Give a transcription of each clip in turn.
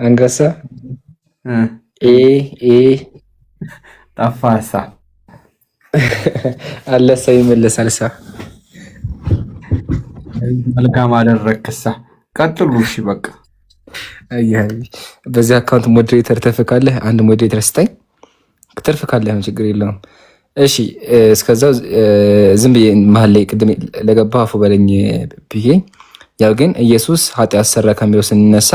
አንገሳ ኤ ኤ ጠፋሳ አለሳ ይመለሳልሳ። መልካም አደረክሳ። ቀጥሉ። እሺ በቃ አይ በዚህ አካውንት ሞዴሬተር ተፈካለህ። አንድ ሞዴሬተር ስጠኝ። ተርፈካለህ ነው ችግር የለውም። እሺ እስከዛው ዝም ብዬ መሀል ላይ ቅድም ለገባ አፉ በለኝ ብዬ ያው ግን ኢየሱስ ኃጢአት ሰራ ከሚለው ስንነሳ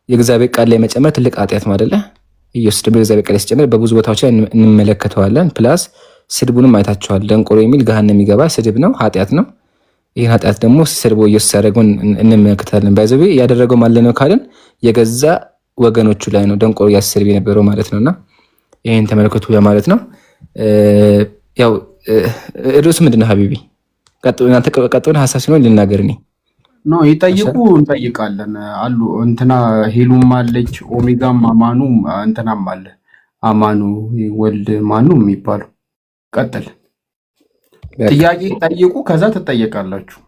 የእግዚአብሔር ቃል ላይ መጨመር ትልቅ ኃጢአት ነው አይደለ? ኢየሱስ ደግሞ የእግዚአብሔር ቃል ሲጨመር በብዙ ቦታዎች ላይ እንመለከተዋለን። ፕላስ ስድቡንም አይታችኋል። ደንቆሮ የሚል ገሃነም የሚገባ ስድብ ነው፣ ኃጢአት ነው። ይህን ኃጢአት ደግሞ ሲሰድቦ ኢየሱስ ሲያደርገው እንመለከታለን። ባይዘቤ ያደረገው ማለ ነው ካልን የገዛ ወገኖቹ ላይ ነው ደንቆሮ ያስሰድብ የነበረው ማለት ነውና ይህን ተመለከቱ ማለት ነው። ያው ርዕሱ ምንድን ነው ሀቢቢ? ቀጥሎ ሀሳብ ሲሆን ልናገር እኔ ነው ይጠይቁ እንጠይቃለን አሉ እንትና ሄሉም አለች ኦሜጋም አማኑ እንትናም አለ አማኑ ወልድ ማኑ የሚባለው ቀጥል ጥያቄ ጠይቁ ከዛ ትጠየቃላችሁ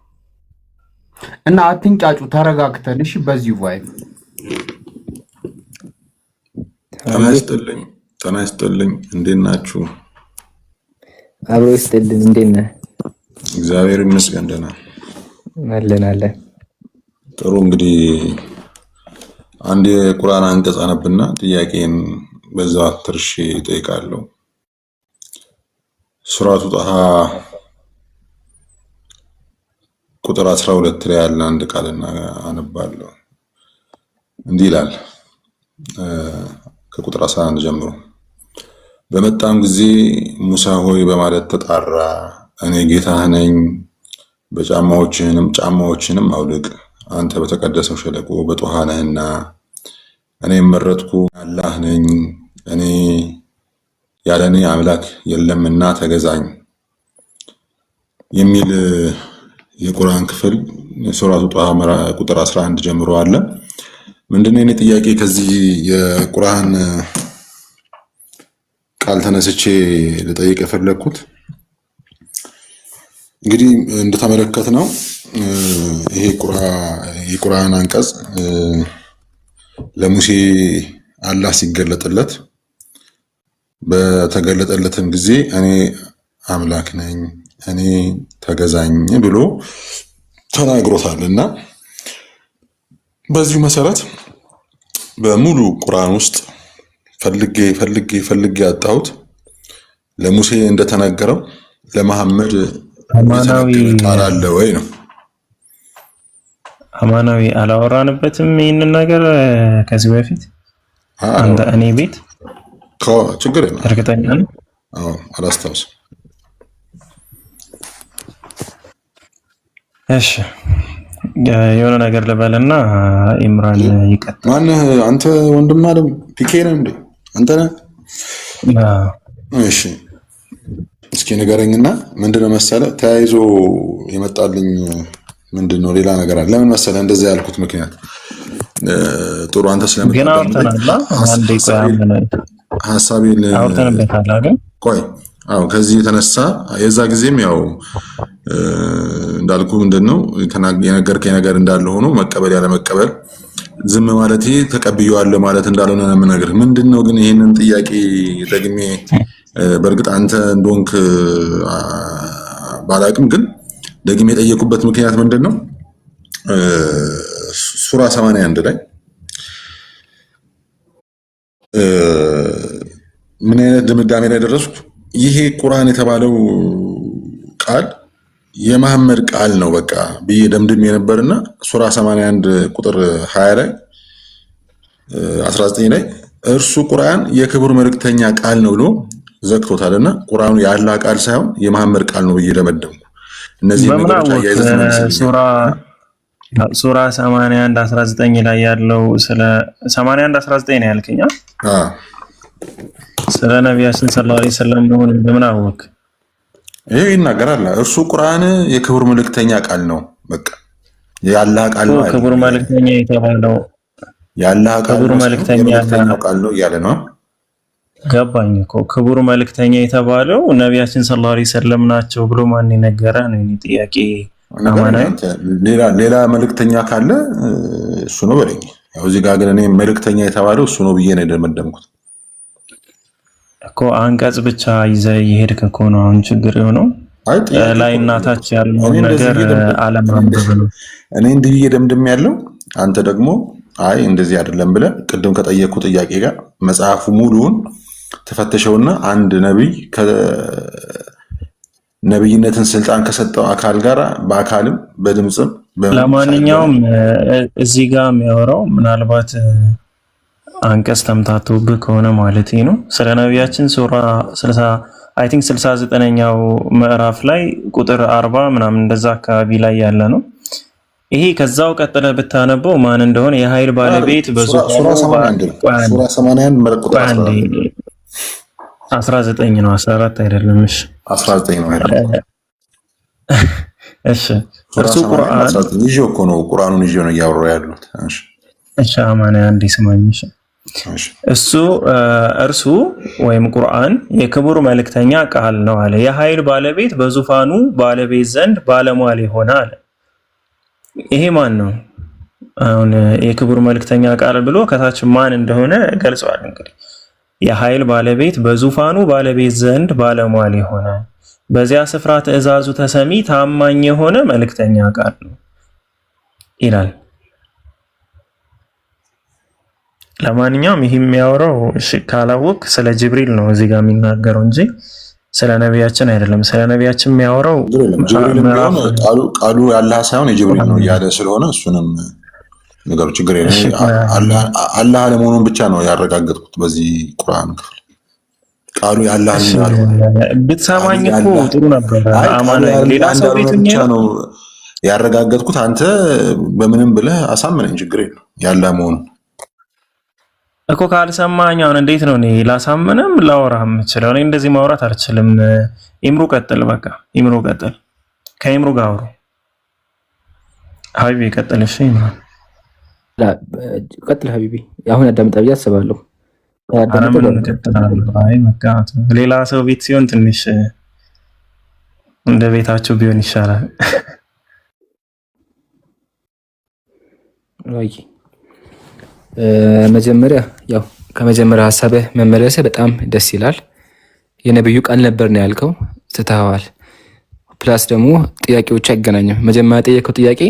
እና አትንጫጩ ተረጋግተን እሺ በዚሁ ቫይብ ተናስተልኝ እንዴት ናችሁ አብሮ ይስጥልን እንዴት ነህ እግዚአብሔር ይመስገን ደህና አለን ጥሩ እንግዲህ አንድ የቁርአን አንቀጽ አነብና ጥያቄን በዛ ትርሽ እጠይቃለሁ ሱራቱ ጣሃ ቁጥር 12 ላይ ያለ አንድ ቃልና አነባለሁ እንዲህ ይላል ከቁጥር 11 ጀምሮ በመጣም ጊዜ ሙሳ ሆይ በማለት ተጣራ እኔ ጌታህ ነኝ ጫማዎችንም አውልቅ አንተ በተቀደሰው ሸለቆ በጦሃ ነህና እኔ መረጥኩ አላህ ነኝ እኔ ያለኔ አምላክ የለምና ተገዛኝ የሚል የቁርአን ክፍል ሱራቱ ጣሃ ቁጥር 11 ጀምሮ አለ። ምንድነው የኔ ጥያቄ ከዚህ የቁርአን ቃል ተነስቼ ልጠይቅ የፈለኩት እንግዲህ እንደተመለከትነው ይሄ የቁርአን አንቀጽ ለሙሴ አላህ ሲገለጥለት በተገለጠለትም ጊዜ እኔ አምላክ ነኝ እኔ ተገዛኝ ብሎ ተናግሮታልና በዚሁ መሰረት በሙሉ ቁርአን ውስጥ ፈልጌ ያጣሁት ለሙሴ እንደተናገረው ለመሐመድ አማናዊ ቃል አለ ወይ ነው። አማናዊ አላወራንበትም ይሄንን ነገር ከዚህ በፊት አንተ እኔ ቤት ችግር የለም እርግጠኛ ነኝ። አላስታውስም። እሺ የሆነ ነገር ልበልና ኢምራን ይቀጥል። ማነህ አንተ? ወንድም አለም ፒኬ ነህ እንዴ አንተ ነህ? እሺ እስኪ ንገረኝና ምንድነው መሰለህ ተያይዞ የመጣልኝ ምንድነው ሌላ ነገር አለ። ለምን መሰለህ እንደዛ ያልኩት ምክንያት ጥሩ አንተ ሐሳቤን አውርተንበታል አይደል? ቆይ ከዚህ የተነሳ የዛ ጊዜም ያው እንዳልኩ ምንድነው የነገርከኝ ነገር እንዳለ ሆኖ መቀበል ያለ መቀበል ዝም ማለት ተቀብየዋለሁ ማለት እንዳልሆነ ነው የምነግርህ። ምንድነው ግን ይሄንን ጥያቄ ደግሜ በእርግጥ አንተ እንደሆንክ ባላቅም ግን ደግሜ የጠየቁበት ምክንያት ምንድነው ሱራ 81 ላይ ምን አይነት ድምዳሜ ላይ ደረስኩ? ይሄ ቁርአን የተባለው ቃል የመሐመድ ቃል ነው በቃ ብዬ ደምድሜ ነበርና ሱራ 81 ቁጥር 20 ላይ 19 ላይ እርሱ ቁርአን የክብር መልእክተኛ ቃል ነው ብሎ ዘግቶታልና ቁርአኑ የአላህ ቃል ሳይሆን የመሐመድ ቃል ነው ብዬ ደመደምኩ። እነዚህ ነገሮች አያይዘው ሱራ 81 19 ላይ ያለው ስለ 81 19 ነው ያልከኝ? ስለ ነብያችን ሰለላሁ ዐለይሂ ወሰለም ነው በምን አወቅ? ይሄ ይናገራል። እርሱ ቁርአን የክብር መልእክተኛ ቃል ነው በቃ የአላህ ቃል ነው። ክብር መልእክተኛ የተባለው የአላህ ቃል ክብር መልእክተኛ ቃል ነው እያለ ነው። ገባኝ እኮ ክብር መልእክተኛ የተባለው ነብያችን ሰለላሁ ዐለይሂ ወሰለም ናቸው ብሎ ማን ነገረ ነው የኔ ጥያቄ። ሌላ መልእክተኛ ካለ እሱ ነው በለኝ። ያው እዚህ ጋር ግን እኔ መልእክተኛ የተባለው እሱ ነው ብዬ ነው የደመደምኩት እኮ። አንቀጽ ብቻ ይዘህ የሄድክ እኮ ነው አሁን ችግር የሆነው። ላይ እናታች ያለው ነገር አለማንበብ ነው። እኔ እንዲህ ብዬ ደምድም ያለው አንተ ደግሞ አይ እንደዚህ አይደለም ብለህ ቅድም ከጠየቅኩ ጥያቄ ጋር መጽሐፉ ሙሉውን ተፈተሸውና አንድ ነብይ ነብይነትን ስልጣን ከሰጠው አካል ጋር በአካልም በድምጽም ለማንኛውም እዚህ ጋር የሚያወራው ምናልባት አንቀጽ ተምታቶብህ ከሆነ ማለት ነው ስለ ነቢያችን ሱራ 69ኛው ምዕራፍ ላይ ቁጥር 40 ምናምን እንደዛ አካባቢ ላይ ያለ ነው። ይሄ ከዛው ቀጥለ ብታነበው ማን እንደሆነ የኃይል ባለቤት ሱራ 81 ቁጥር 19 ነው 14 አይደለም። እሺ 19 ነው አይደል? እሺ እርሱ ቁርአን ይዤ እኮ ነው ቁርአኑን ይዤ ነው እያወራሁ ያለሁት። እሺ አማና አንዴ ስማኝ። እርሱ ወይም ቁርአን የክቡር መልእክተኛ ቃል ነው አለ። የኃይል ባለቤት በዙፋኑ ባለቤት ዘንድ ባለሟል የሆነ አለ። ይሄ ማን ነው? አሁን የክቡር መልእክተኛ ቃል ብሎ ከታች ማን እንደሆነ ገልጿል። እንግዲህ የኃይል ባለቤት በዙፋኑ ባለቤት ዘንድ ባለሟል የሆነ በዚያ ስፍራ ትእዛዙ ተሰሚ ታማኝ የሆነ መልእክተኛ ቃል ነው ይላል። ለማንኛውም ይህ የሚያወራው ካላወቅ ስለ ጅብሪል ነው እዚህ ጋር የሚናገረው እንጂ ስለ ነቢያችን አይደለም። ስለ ነቢያችን የሚያወራው ቃሉ ያላህ ሳይሆን የጅብሪል ነው እያለ ስለሆነ እሱንም ነገሩ ችግር የለም። አላህ አለመሆኑን ብቻ ነው ያረጋገጥኩት በዚህ ቁርአን ክፍል። ቃሉ ያላህ ብትሰማኝ እኮ ጥሩ ነበር። አማን ሌላ ሰው ቤት ነው ያረጋገጥኩት። አንተ በምንም ብለህ አሳምነኝ፣ ችግር የለም ያላህ መሆኑን እኮ። ካልሰማኝ አሁን እንዴት ነው እኔ ላሳምንም ላወራህ የምችለው? እኔ እንደዚህ ማውራት አልችልም። ኢምሩ ቀጥል፣ በቃ ኢምሩ ቀጥል። ከኢምሩ ጋር አውሩ። ሀቢቢ ቀጥል። እሺ ቀጥል ሀቢቢ። አሁን አዳምጣ ብዬ አስባለሁ። ሌላ ሰው ቤት ሲሆን ትንሽ እንደ ቤታቸው ቢሆን ይሻላል። መጀመሪያ ያው ከመጀመሪያ ሀሳብህ መመለስህ በጣም ደስ ይላል። የነብዩ ቃል ነበር ነው ያልከው፣ ስተዋል። ፕላስ ደግሞ ጥያቄዎች አይገናኙም። መጀመሪያ ጠየቀው ጥያቄ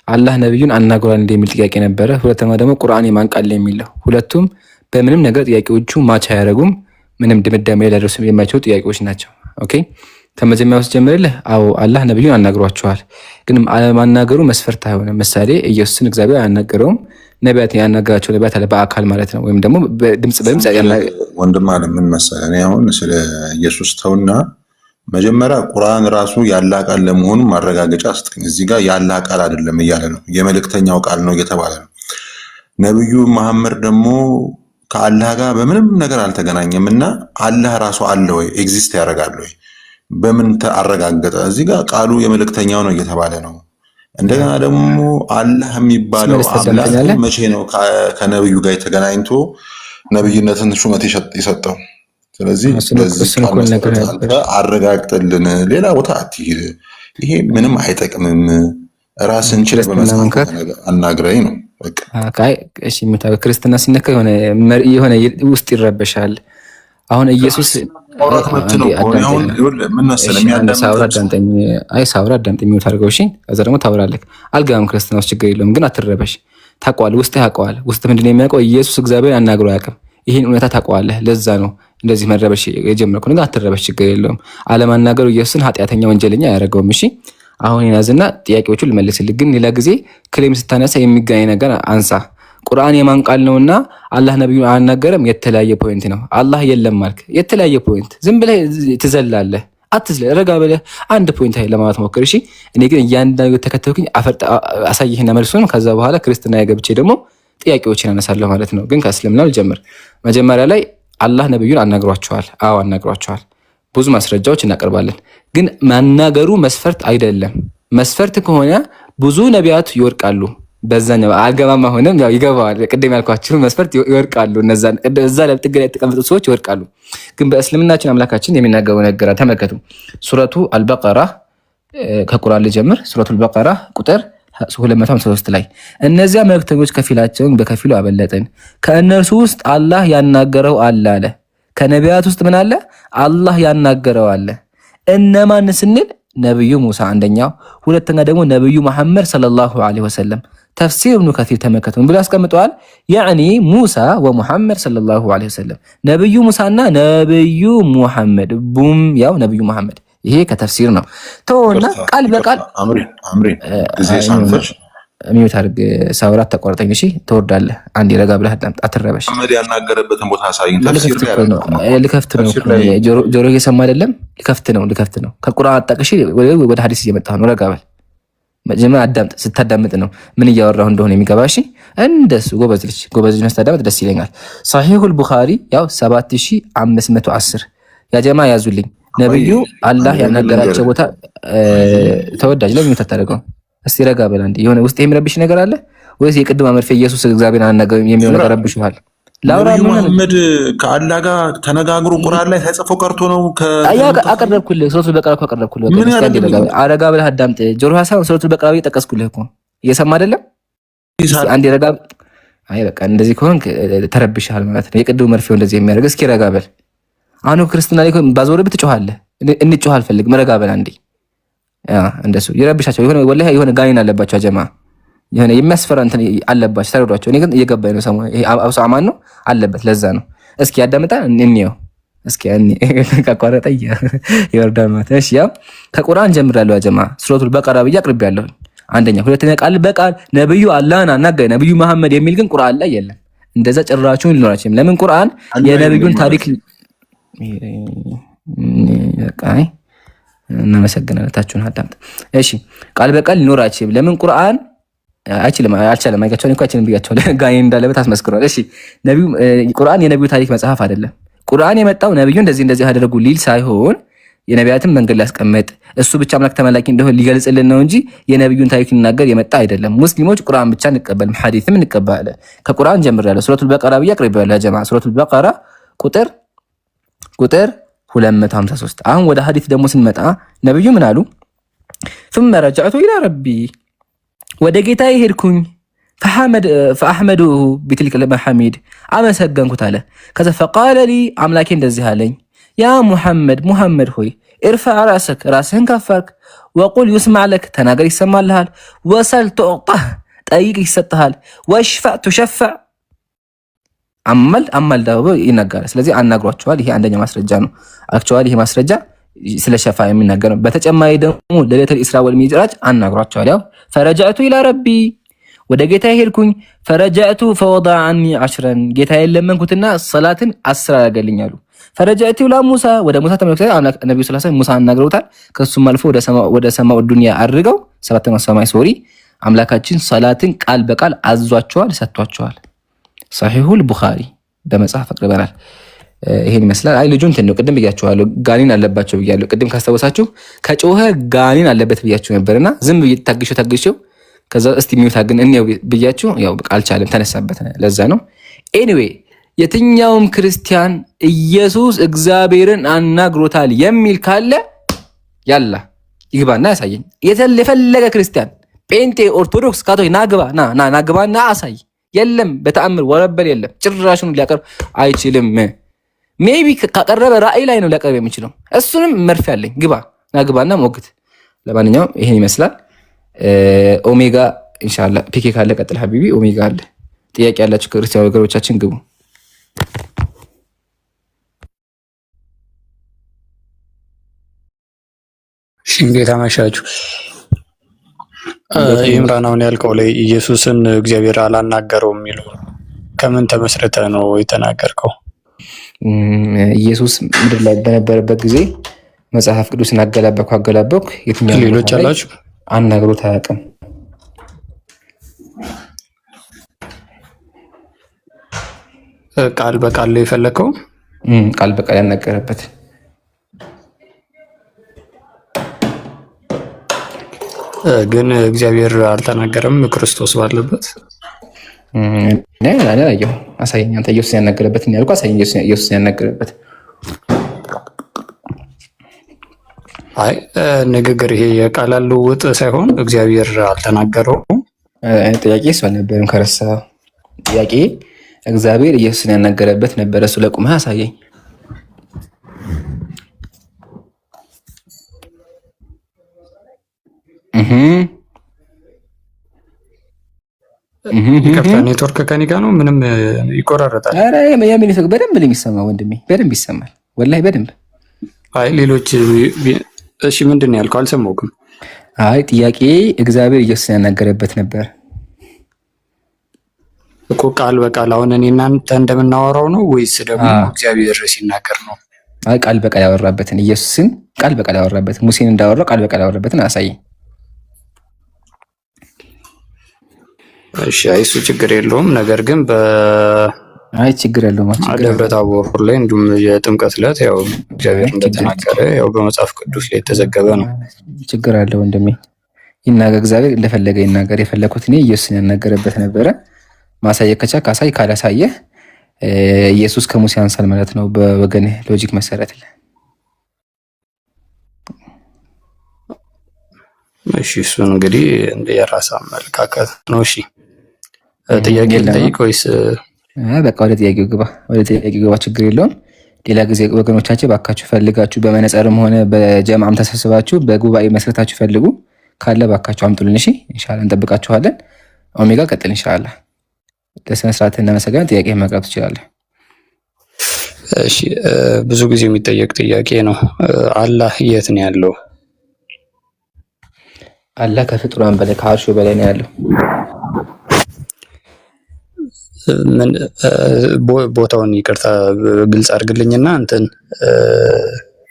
አላህ ነብዩን አናግሯል እንደሚል ጥያቄ ነበረ። ሁለተኛ ደግሞ ቁርአን የማን ቃል የሚለው። ሁለቱም በምንም ነገር ጥያቄዎቹ ማች አያደርጉም። ምንም ድምዳሜ ላይ ሊደርሱ የማይችሉ ጥያቄዎች ናቸው። ኦኬ ከመጀመሪያው ጀምረልህ አዎ አላህ ነብዩን አናግሯቸዋል፣ ግን አለማናገሩ መስፈርት አይሆንም። ምሳሌ ኢየሱስን እግዚአብሔር አያናገረውም፣ ነቢያት ያናገራቸው ነቢያት አለ በአካል ማለት ነው። ወይም ደግሞ በድምጽ ወንድም አለ ምን መሰለህ፣ እኔ አሁን ስለ ኢየሱስ ተውና መጀመሪያ ቁርአን ራሱ ያላህ ቃል ለመሆኑ ማረጋገጫ ስጠኝ። እዚህ ጋር ያላህ ቃል አይደለም እያለ ነው፣ የመልእክተኛው ቃል ነው እየተባለ ነው። ነብዩ መሐመድ ደግሞ ከአላህ ጋር በምንም ነገር አልተገናኘም እና አላህ ራሱ አለ ወይ ኤግዚስት ያደርጋል ወይ በምን ተአረጋገጠ? እዚህ ጋር ቃሉ የመልእክተኛው ነው እየተባለ ነው። እንደገና ደግሞ አላህ የሚባለው አላህ መቼ ነው ከነብዩ ጋር የተገናኝቶ ነብይነትን ሹመት የሰጠው? ስለዚህ አረጋግጥልን፣ ሌላ ቦታ አትሂድ፣ ይሄ ምንም አይጠቅምም፣ ራስን ችለህ በመጽሐፍ አናግረኝ ነው በቃ። እሺ ክርስትና ሲነካ የሆነ ውስጥ ይረበሻል። አሁን ኢየሱስ ሳውራ አዳምጠኝ የሚወት አድርገው። እሺ ከዛ ደግሞ ታወራለህ። አልገባም ክርስትና ውስጥ ችግር የለውም ግን አትረበሽ። ታውቀዋለህ፣ ውስጥ ያውቀዋል። ውስጥ ምንድን ነው የሚያውቀው? ኢየሱስ እግዚአብሔር አናግሮ አያውቅም። ይህን እውነታ ታውቀዋለህ። ለዛ ነው እንደዚህ መረበሽ የጀመርኩ። ግን አትረበሽ፣ ችግር የለውም። አለማናገሩ ኢየሱስን ኃጢአተኛ ወንጀለኛ አያደርገውም። እሺ አሁን ያዝና ጥያቄዎቹን ልመልስልህ። ግን ሌላ ጊዜ ክሌም ስታነሳ የሚገናኝ ነገር አንሳ። ቁርአን የማን ቃል ነውና አላህ ነብዩን አናገረም? የተለያየ ፖይንት ነው። አላህ የለም ማልክ የተለያየ ፖይንት። ዝም ብለህ ትዘላለህ። አትዝለ፣ ረጋ ብለህ አንድ ፖይንት ለማለት ሞክር። እሺ እኔ ግን እያንዳንዱ ተከተልኩኝ አሳይህና መልሱን ከዛ በኋላ ክርስትና የገብቼ ደግሞ ጥያቄዎችን አነሳለሁ ማለት ነው። ግን ከእስልምና ልጀምር። መጀመሪያ ላይ አላህ ነብዩን አናግሯቸዋል። አዎ አናግሯቸዋል። ብዙ ማስረጃዎች እናቀርባለን። ግን ማናገሩ መስፈርት አይደለም። መስፈርት ከሆነ ብዙ ነቢያት ይወርቃሉ። በዛኛው አልገባም። አሁንም ያው ይገባዋል። ቅድም ያልኳችሁ መስፈርት ይወርቃሉ። እዛ ላይ ጥግ ላይ የተቀመጡ ሰዎች ይወርቃሉ። ግን በእስልምናችን አምላካችን የሚናገረው ነገር ተመልከቱ። ሱረቱ አልበቀራ ከቁርአን ልጀምር። ሱረቱ አልበቀራ ቁጥር 253 ላይ እነዚያ መልእክተኞች ከፊላቸውን በከፊሉ አበለጥን፣ ከእነርሱ ውስጥ አላህ ያናገረው አለ አለ። ከነቢያት ውስጥ ምን አለ? አላህ ያናገረው አለ። እነማን ስንል ነብዩ ሙሳ አንደኛው፣ ሁለተኛ ደግሞ ነብዩ መሐመድ ሰለላሁ ዐለይሂ ወሰለም። ተፍሲር ኢብኑ ከሲር ተመከቱን ብሎ ያስቀምጠዋል። ያኒ ሙሳ ወሙሐመድ ሰለላሁ ዐለይሂ ወሰለም፣ ነብዩ ሙሳና ነብዩ ሙሐመድ ቡም ያው ነብዩ መሐመድ። ይሄ ከተፍሲር ነው። ተውና ቃል በቃል አምሪ ጊዜ ሳንፈጅ ሚዩት አድርግ። ሳውራት ተቆርጠኝ። እሺ ትወርዳለህ። አንዴ ረጋ ብለህ አትረበሽ። መሐመድ ያናገረበትን ቦታ አሳይኝ። ልከፍት ነው። ጆሮ እየሰማ አይደለም። ልከፍት ነው። ከቁርአን አጣቅሽ ወደ ሐዲስ እየመጣህ ነው። ረጋ በል። መጀመሪያ አዳምጥ። ስታዳምጥ ነው ምን እያወራሁ እንደሆነ የሚገባ። እሺ እንደሱ ጎበዝ ልጅ ስታዳምጥ ደስ ይለኛል። ሰሒሁል ቡኻሪ ያው 7510 ያ ጀማ ያዙልኝ። ነብዩ አላህ ያናገራቸው ቦታ ተወዳጅ ለምን ተታረገው? እስቲ ረጋ በል አንዴ። የሆነ ውስጥ የሚረብሽ ነገር አለ ወይስ የቅድማ መርፌ ኢየሱስ እግዚአብሔር አናገረው የሚሆን ነገር ረብሽዋል? ነብዩ መሐመድ ከአላህ ጋር ተነጋግሮ ቁርአን ላይ ተጽፎ ቀርቶ ነው? አቀረብኩልህ። ሱረቱል በቀራ እኮ አቀረብኩልህ። ረጋ ብለህ አዳምጥ። ጆሮ ሐሳብ ሱረቱል በቀራ እየጠቀስኩልህ እኮ እየሰማ አይደለም? አንዴ ረጋ። አይ በቃ እንደዚህ ከሆንክ ተረብሽሃል ማለት ነው። የቅድሙ መርፌው እንደዚህ የሚያደርግ እስኪ ረጋ በል። አሁን ክርስትና ላይ ባዞርብህ ትጮሃለህ። እንጮህ አልፈልግም። ረጋ በል አንዴ። እንደሱ ይረብሻቸው። ወላሂ የሆነ ጋኔን አለባቸው ጀማ፣ የሆነ የሚያስፈራ እንትን አለባቸው። ተረዷቸው። እኔ ግን እየገባኝ ነው። ሰሞኑን ይሄ አብሶ አማን ነው አለበት። ለዛ ነው። እስኪ ያዳምጣ እንየው። እስኪ ካቋረጠ ይወርዳል ማለት ነው። እሺ ያው ከቁርአን ጀምራለሁ ጀማ። ሱረቱል በቀራ ብዬ አቅርቤያለሁ። አንደኛ፣ ሁለተኛ ቃል በቃል ነብዩ አላህን አናገረ ነብዩ መሐመድ የሚል ግን ቁርአን ላይ የለም። እንደዛ ጭራችሁን ሊኖራችሁም። ለምን ቁርአን የነብዩን ታሪክ በቃይ እናመሰግናለን። ታችሁን አዳምጥ። እሺ ቃል በቃል ሊኖራችሁ ለምን ቁርአን አልቻለም። አይጋቸውን እኮ አይችልም ብያቸዋለሁ። ጋኔ እንዳለበት አስመስክሯል። እሺ ነብዩ ቁርአን የነብዩ ታሪክ መጽሐፍ አይደለም። ቁርአን የመጣው ነብዩ እንደዚህ አደረጉ ሊል ሳይሆን የነቢያትን መንገድ ሊያስቀምጥ እሱ ብቻ አምላክ ተመላኪ እንደሆነ ሊገልጽልን ነው እንጂ የነብዩን ታሪክ ሊናገር የመጣ አይደለም። ሙስሊሞች ቁርአን ብቻ እንቀበል፣ ሐዲስም እንቀበላለን። ከቁርአን ጀምራለሁ። ሱረቱል በቀራ ብዬ አቅርቤያለሁ ጀማ። ሱረቱል በቀራ ቁጥር 253። አሁን ወደ ሐዲስ ደግሞ ስንመጣ ነብዩ ምን አሉ? ثم رجعت الى ربي ወደ ጌታዬ ሄድኩኝ። فاحمده بتلك المحامد አመሰገንኩት አለ። ከዛ فقال لي አምላኬ እንደዚህ አለኝ፣ ያ ሙሐመድ ሆይ ارفع راسك ራስህን ከፈርክ፣ وقل يسمع لك ተናገር ይሰማልሃል፣ وسل تعطى ጠይቅ ይሰጥሃል፣ واشفع تشفع አመል ዳው ይነገራል። ስለዚህ አናግሯቸዋል። ይሄ አንደኛ ማስረጃ ነው። አክቹአሊ ይሄ ማስረጃ ስለ ሸፋ የሚናገር ነው። በተጨማሪ ደግሞ ለሌተል ኢስራ ወል ሚዕራጅ አናግሯቸዋል። ያው ፈረጃቱ ኢላ ረቢ ወደ ጌታዬ ሄድኩኝ። ፈረጃቱ فوضع عني 10 ጌታዬ ለመንኩትና ሰላትን 10 አደረገልኛሉ። ፈረጃቱ ኢላ ሙሳ ወደ ሙሳ ተመለከተ። ነብዩ ሰለላሁ ዐለይሂ ወሰለም ሙሳ አናግረውታል። ከሱም አልፎ ወደ ሰማው ዱንያ አድርገው ሰባተኛው ሰማይ አምላካችን ሰላትን ቃል በቃል አዟቸዋል፣ ሰጥቷቸዋል። ሰሒሁል ቡኻሪ በመጽሐፍ አቅርበናል። ይሄን ይመስላል። አይ ልጁ እንትን ነው። ቅድም ብያችኋለሁ፣ ጋኔን አለባቸው ብያለሁ። ቅድም ካስታወሳችሁ ከጮኸ ጋኔን አለበት ብያችሁ ነበርና ዝም ብዬ ታግሼው ከዛ እስቲ ሚውት አግን እንየው ብያችሁ ያው በቃ አልቻለም፣ ተነሳበት። ለዛ ነው። ኤኒዌይ የትኛውም ክርስቲያን ኢየሱስ እግዚአብሔርን አናግሮታል የሚል ካለ ያላ ይግባና ያሳየኝ። የፈለገ ክርስቲያን ጴንጤ፣ ኦርቶዶክስ፣ ካቶሊክ ናግባና አሳይ። የለም በተአምር ወረበል የለም። ጭራሹን ሊያቀርብ አይችልም። ሜቢ ካቀረበ ራእይ ላይ ነው ሊያቀርብ የሚችለው። እሱንም መርፌ አለኝ፣ ናግባና ሞግት። ለማንኛውም ይሄን ይመስላል። ኦሜጋ ኢንሻአላህ ፒኬ ካለ ቀጥል ሀቢቢ። ኦሜጋ አለ። ጥያቄ ያላችሁ ክርስቲያን ወገኖቻችን ግቡ። እንዴት አመሻችሁ? ኢምራን አሁን ያልከው ላይ ኢየሱስን እግዚአብሔር አላናገረውም የሚለው ከምን ተመስረተ ነው የተናገርከው? ኢየሱስ ምድር ላይ በነበረበት ጊዜ መጽሐፍ ቅዱስን አገላበኩ የትኛው ሌሎች አላችሁ አናግሮት አያውቅም። ቃል በቃል ላይ የፈለከው ቃል በቃል ያናገረበት ግን እግዚአብሔር አልተናገረም ክርስቶስ ባለበት ያየው አሳየኝ። አንተ ኢየሱስ ያናገረበት ያልኩህ አሳየኝ። ኢየሱስ ያናገረበት አይ ንግግር ይሄ የቃላት ልውውጥ ሳይሆን እግዚአብሔር አልተናገረውም። ጥያቄ እሱ አልነበረም። ከረሳ ጥያቄ እግዚአብሔር ኢየሱስን ያናገረበት ነበረ። እሱ ለቁመህ አሳየኝ። ይከፍታ ኔትወርክ ከኔ ጋር ነው። ምንም ይቆራረጣል። ኧረ የሚል በደንብ ነው የሚሰማው ወንድሜ፣ በደንብ ይሰማል። ወላሂ በደንብ። አይ ሌሎች እሺ፣ ምንድን ነው ያልከው? አልሰማሁም። አይ ጥያቄ እግዚአብሔር ኢየሱስን ያናገረበት ነበር እኮ ቃል በቃል አሁን እኔ እናንተ እንደምናወራው ነው ወይስ ደግሞ እግዚአብሔር ሲናገር ነው? አይ ቃል በቃል ያወራበትን ኢየሱስን ቃል በቃል ያወራበትን ሙሴን እንዳወራው ቃል በቃል ያወራበትን አሳየኝ። እሺ እሱ ችግር የለውም። ነገር ግን አይ ችግር የለውም። ደብረ ታቦር ላይ እንዲሁም የጥምቀት ዕለት ያው እግዚአብሔር እንደተናገረ ያው በመጽሐፍ ቅዱስ ላይ የተዘገበ ነው። ችግር አለ ወንድሜ፣ ይናገር። እግዚአብሔር እንደፈለገ ይናገር። የፈለኩት እኔ ኢየሱስን ያናገረበት ነበረ። ማሳየት ከቻልክ አሳይ፣ ካላሳየህ ኢየሱስ ከሙሴ አንሳል ማለት ነው በወገን ሎጂክ መሰረት። እሺ እሱን እንግዲህ እንደ የራስ አመለካከት ነው። እሺ ጥያቄ ልጠይቅ ወይስ? በቃ ወደ ጥያቄው ግባ። ችግር የለውም። ሌላ ጊዜ ወገኖቻችን ባካችሁ ፈልጋችሁ በመነጸርም ሆነ በጀማም ተሰብስባችሁ በጉባኤ መስረታችሁ ፈልጉ። ካለ ባካችሁ አምጡልን። እሺ ኢንሻአላህ እንጠብቃችኋለን። ኦሜጋ ቀጥል ኢንሻአላህ። ለስነ ስርዓት እና መሰጋን ጥያቄ ማቅረብ ትችላለህ። እሺ ብዙ ጊዜ የሚጠየቅ ጥያቄ ነው። አላህ የት ነው ያለው? አላህ ከፍጡራን በላይ ከአርሹ በላይ ነው ያለው። ምን ቦታውን ይቅርታ ግልጽ አድርግልኝና እንትን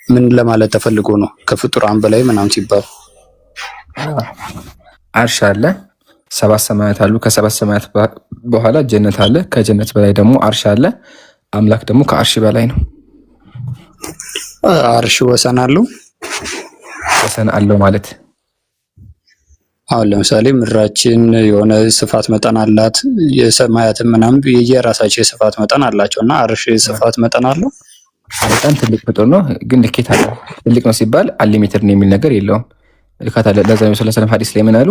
ምን ለማለት ተፈልጎ ነው? ከፍጡራን በላይ ምናምን ሲባል አርሽ አለ፣ 7 ሰማያት አሉ። ከ7 ሰማያት በኋላ ጀነት አለ። ከጀነት በላይ ደግሞ አርሽ አለ። አምላክ ደግሞ ከአርሽ በላይ ነው። አርሽ ወሰን አለው? ወሰን አለው ማለት አሁን ለምሳሌ ምድራችን የሆነ ስፋት መጠን አላት። የሰማያትን ምናምን የየራሳቸው የስፋት መጠን አላቸው እና አርሽ ስፋት መጠን አለው። በጣም ትልቅ ፍጡር ነው፣ ግን ልኬት አለው። ትልቅ ነው ሲባል አንሊሚትድ ነው የሚል ነገር የለውም። ልካት አለ። ለዛ ነው ሰለላሁ ዐለይሂ ሐዲስ ላይ ምን አሉ?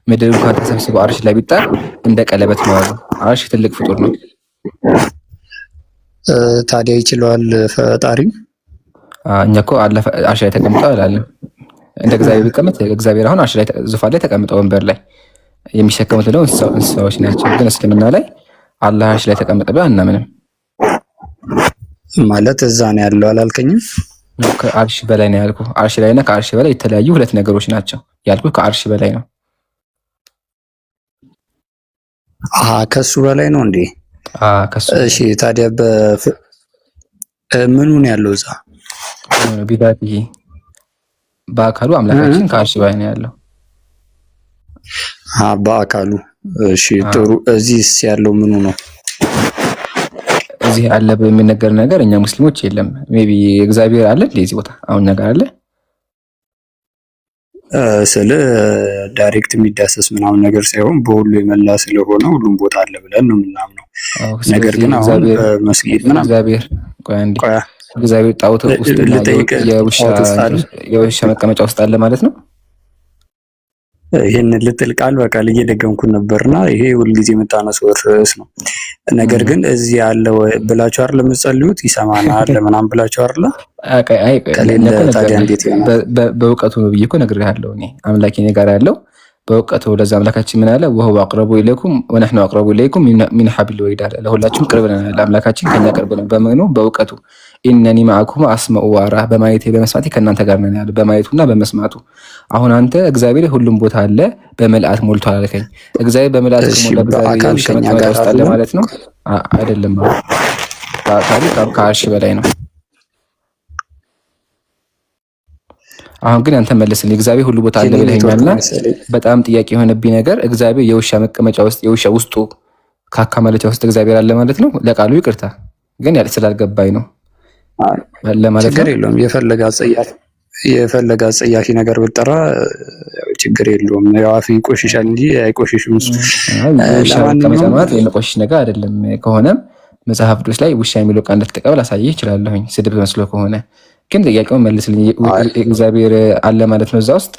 ምድር እንኳን ተሰብስቦ አርሽ ላይ ቢጣል እንደ ቀለበት ነው አሉ። አርሽ ትልቅ ፍጡር ነው። ታዲያ ይችላል ፈጣሪ? እኛ እኮ አርሽ ላይ ተቀምጠው አላለም። እንደ እግዚአብሔር ቢቀመጥ እግዚአብሔር አሁን አርሽ ላይ ዙፋን ላይ ተቀምጠው ወንበር ላይ የሚሸከሙት ነው እንስሳዎች ናቸው። ግን እስልምና ላይ አላህ አርሽ ላይ ተቀመጠ ብለን አናምንም። ማለት እዛ ነው ያለው አላልከኝም? ከአርሽ በላይ ነው ያልኩህ። አርሽ ላይ እና ከአርሽ በላይ የተለያዩ ሁለት ነገሮች ናቸው ያልኩህ። ከአርሽ በላይ ነው። ከሱ በላይ ነው እንዴ? ከሱ። እሺ ታዲያ ምኑ ነው ያለው እዛ? ቢዳት በአካሉ አምላካችን ከአርሽ በላይ ነው ያለው። በአካሉ። እሺ ጥሩ። እዚህስ ያለው ምኑ ነው? እዚህ አለ በሚነገር ነገር እኛ ሙስሊሞች የለም። ሜቢ እግዚአብሔር አለ እንደዚህ ቦታ አሁን ነገር አለ ስለ ዳይሬክት የሚዳሰስ ምናምን ነገር ሳይሆን በሁሉ የመላ ስለሆነ ሁሉም ቦታ አለ ብለን ነው የምናምነው። ነገር ግን አሁን መስጊድ ምናምን እግዚአብሔር ጣዖት ውስጥ የውሻ መቀመጫ ውስጥ አለ ማለት ነው። ይሄን ልጥል ቃል በቃል እየደገምኩ ነበርና ይሄ ሁልጊዜ የምታነሳው ርዕስ ነው። ነገር ግን እዚህ ያለ ብላችሁ አይደል የምትጸልዩት? ይሰማናል ለምናምን ብላችሁ አይደል? ታዲያ እንዴት ይሆናል? በእውቀቱ ነው ብዬ እኮ ነግሬሃለሁ። እኔ አምላኬ እኔ ጋር ያለው በእውቀቱ ለዛ አምላካችን ምን አለ? ወሁ አቅረቡ ኢለይኩም ወነህኑ አቅረቡ ኢለይኩም ሚን ሐብል ወሪድ አለ። ለሁላችሁም ቅርብ ነን፣ አምላካችን ከኛ ቅርብ ነው። በመኑ በእውቀቱ ኢነኒ ማዕኩም አስመዑ ወአራ፣ በማየቴ በመስማቴ ከእናንተ ጋር ነን ያለ፣ በማየቱና በመስማቱ። አሁን አንተ እግዚአብሔር ሁሉም ቦታ አለ በመልአት ሞልቷል አልከኝ። እግዚአብሔር በመልአት ከሞላ እግዚአብሔር ከመቀመጫ ውስጥ አለ ማለት ነው አይደለም? ታሪክ ከአርሽ በላይ ነው። አሁን ግን አንተ መልስልኝ። እግዚአብሔር ሁሉ ቦታ አለ ብለኸኛልና በጣም ጥያቄ የሆነብኝ ነገር እግዚአብሔር የውሻ መቀመጫ ውስጥ የውሻ ውስጡ ካካ ማለቻ ውስጥ እግዚአብሔር አለ ማለት ነው? ለቃሉ ይቅርታ ግን ስላልገባኝ ነው ለማለት ነው። ችግር የለውም። የፈለገ አጸያፊ ነገር ብጠራ ችግር የለውም። ያው አፍ ይቆሽሻል እንጂ አይቆሽሽም። ውሻ መቀመጫ ማለት የመቆሽሽ ነገር አይደለም። ከሆነም መጽሐፍ ቅዱስ ላይ ውሻ የሚለው ቃል እንደተቀበል አሳየህ እችላለሁኝ፣ ስድብ መስሎ ከሆነ ግን ጥያቄውን መልስልኝ። እግዚአብሔር አለ ማለት ነው እዛ ውስጥ?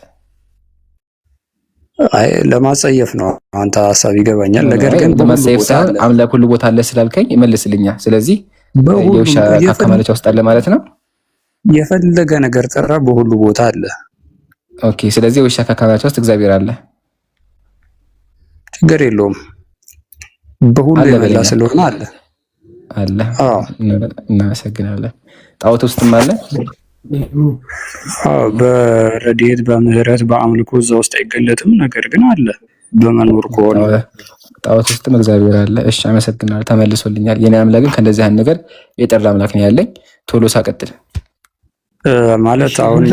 አይ ለማጸየፍ ነው አንተ ሀሳብ ይገባኛል። ነገር ግን ለማጸየፍ ሳይሆን አምላክ ሁሉ ቦታ አለ ስላልከኝ ይመልስልኛል። ስለዚህ የውሻ ካካ ማለቻ ውስጥ አለ ማለት ነው? የፈለገ ነገር ጠራ፣ በሁሉ ቦታ አለ። ኦኬ፣ ስለዚህ የውሻ ካካ ማለቻ ውስጥ እግዚአብሔር አለ። ችግር የለውም። በሁሉ የመላ ስለሆነ አለ አለ። እናመሰግናለን። ጣዖት ውስጥም አለ? በረድኤት በምህረት በአምልኮ እዛ ውስጥ አይገለጥም። ነገር ግን አለ በመኖር ከሆነ ጣዖት ውስጥም እግዚአብሔር አለ። እሺ አመሰግናለሁ፣ ተመልሶልኛል። የኔ አምላክ ግን ከእንደዚህ አይነት ነገር የጠራ አምላክ ነው ያለኝ። ቶሎ ሳቀጥል ማለት አሁን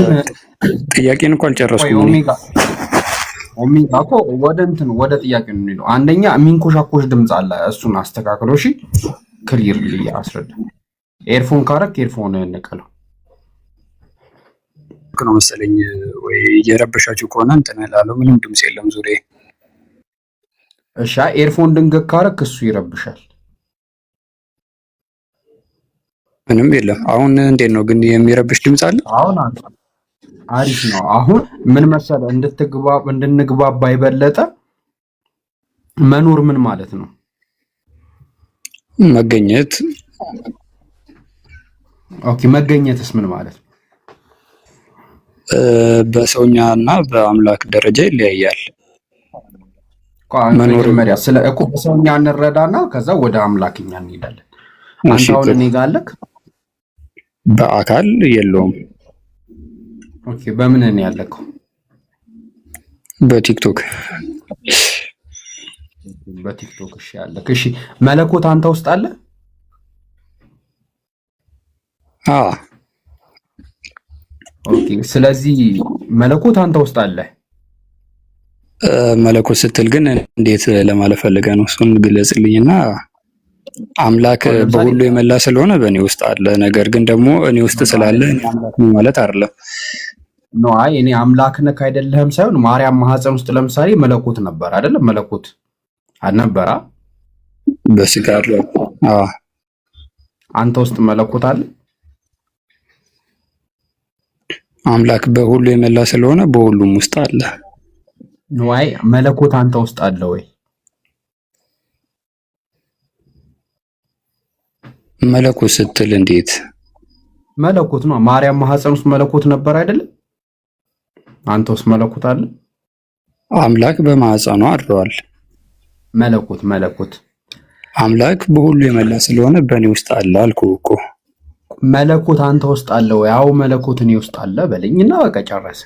ጥያቄን እንኳን አልጨረስኩም። ኦሜጋ እኮ ወደ ጥያቄ ነው የሚለው። አንደኛ የሚንኮሻኮሽ ድምፅ አለ፣ እሱን አስተካክሎ። እሺ ክሊርሊ አስረዳ። ኤርፎን ካረክ ኤርፎን እንቀለው ነው መሰለኝ፣ ወይ እየረበሻችሁ ከሆነ እንትን እላለሁ። ምንም ድምፅ የለም ዙሪያ። እሺ ኤርፎን ድንገት ካረክ እሱ ይረብሻል። ምንም የለም። አሁን እንዴት ነው ግን? የሚረብሽ ድምፅ አለ? አሁን አሪፍ ነው። አሁን ምን መሰለህ እንድንግባባ የበለጠ መኖር ምን ማለት ነው? መገኘት። ኦኬ፣ መገኘትስ ምን ማለት ነው? በሰውኛ እና በአምላክ ደረጃ ይለያያል። መጀመሪያ ስለ እኮ በሰውኛ እንረዳና ከዛ ወደ አምላክኛ እንሄዳለን። አንተ አሁን እኔ ጋር አለክ? በአካል የለውም። ኦኬ፣ በምን ነው ያለከው? በቲክቶክ። በቲክቶክ እሺ፣ ያለክ። እሺ መለኮት አንተ ውስጥ አለ? አዎ። ኦኬ፣ ስለዚህ መለኮት አንተ ውስጥ አለ። መለኮት ስትል ግን እንዴት ለማለት ፈልገህ ነው? እሱን ግለጽልኝና። አምላክ በሁሉ የመላ ስለሆነ በእኔ ውስጥ አለ። ነገር ግን ደግሞ እኔ ውስጥ ስላለ እኔ አምላክ ነኝ ማለት አይደለም። ኖ አይ እኔ አምላክ ነህ አይደለህም ሳይሆን ማርያም ማህፀን ውስጥ ለምሳሌ መለኮት ነበር አይደለም? መለኮት አልነበራ? በስጋ አለ። አዎ። አንተ ውስጥ መለኮት አለ? አምላክ በሁሉ የመላ ስለሆነ በሁሉም ውስጥ አለ። ኖ አይ መለኮት አንተ ውስጥ አለ ወይ? መለኮት ስትል እንዴት? መለኮት ነው። ማርያም ማህፀን ውስጥ መለኮት ነበር አይደለም? አንተ ውስጥ መለኮት አለ? አምላክ በማህፀኗ አድሯል። መለኮት አምላክ በሁሉ የመላ ስለሆነ በእኔ ውስጥ አለ አልኩህ እኮ። መለኮት አንተ ውስጥ አለ ወይ? አዎ መለኮት እኔ ውስጥ አለ በለኝና በቃ ጨረሰ።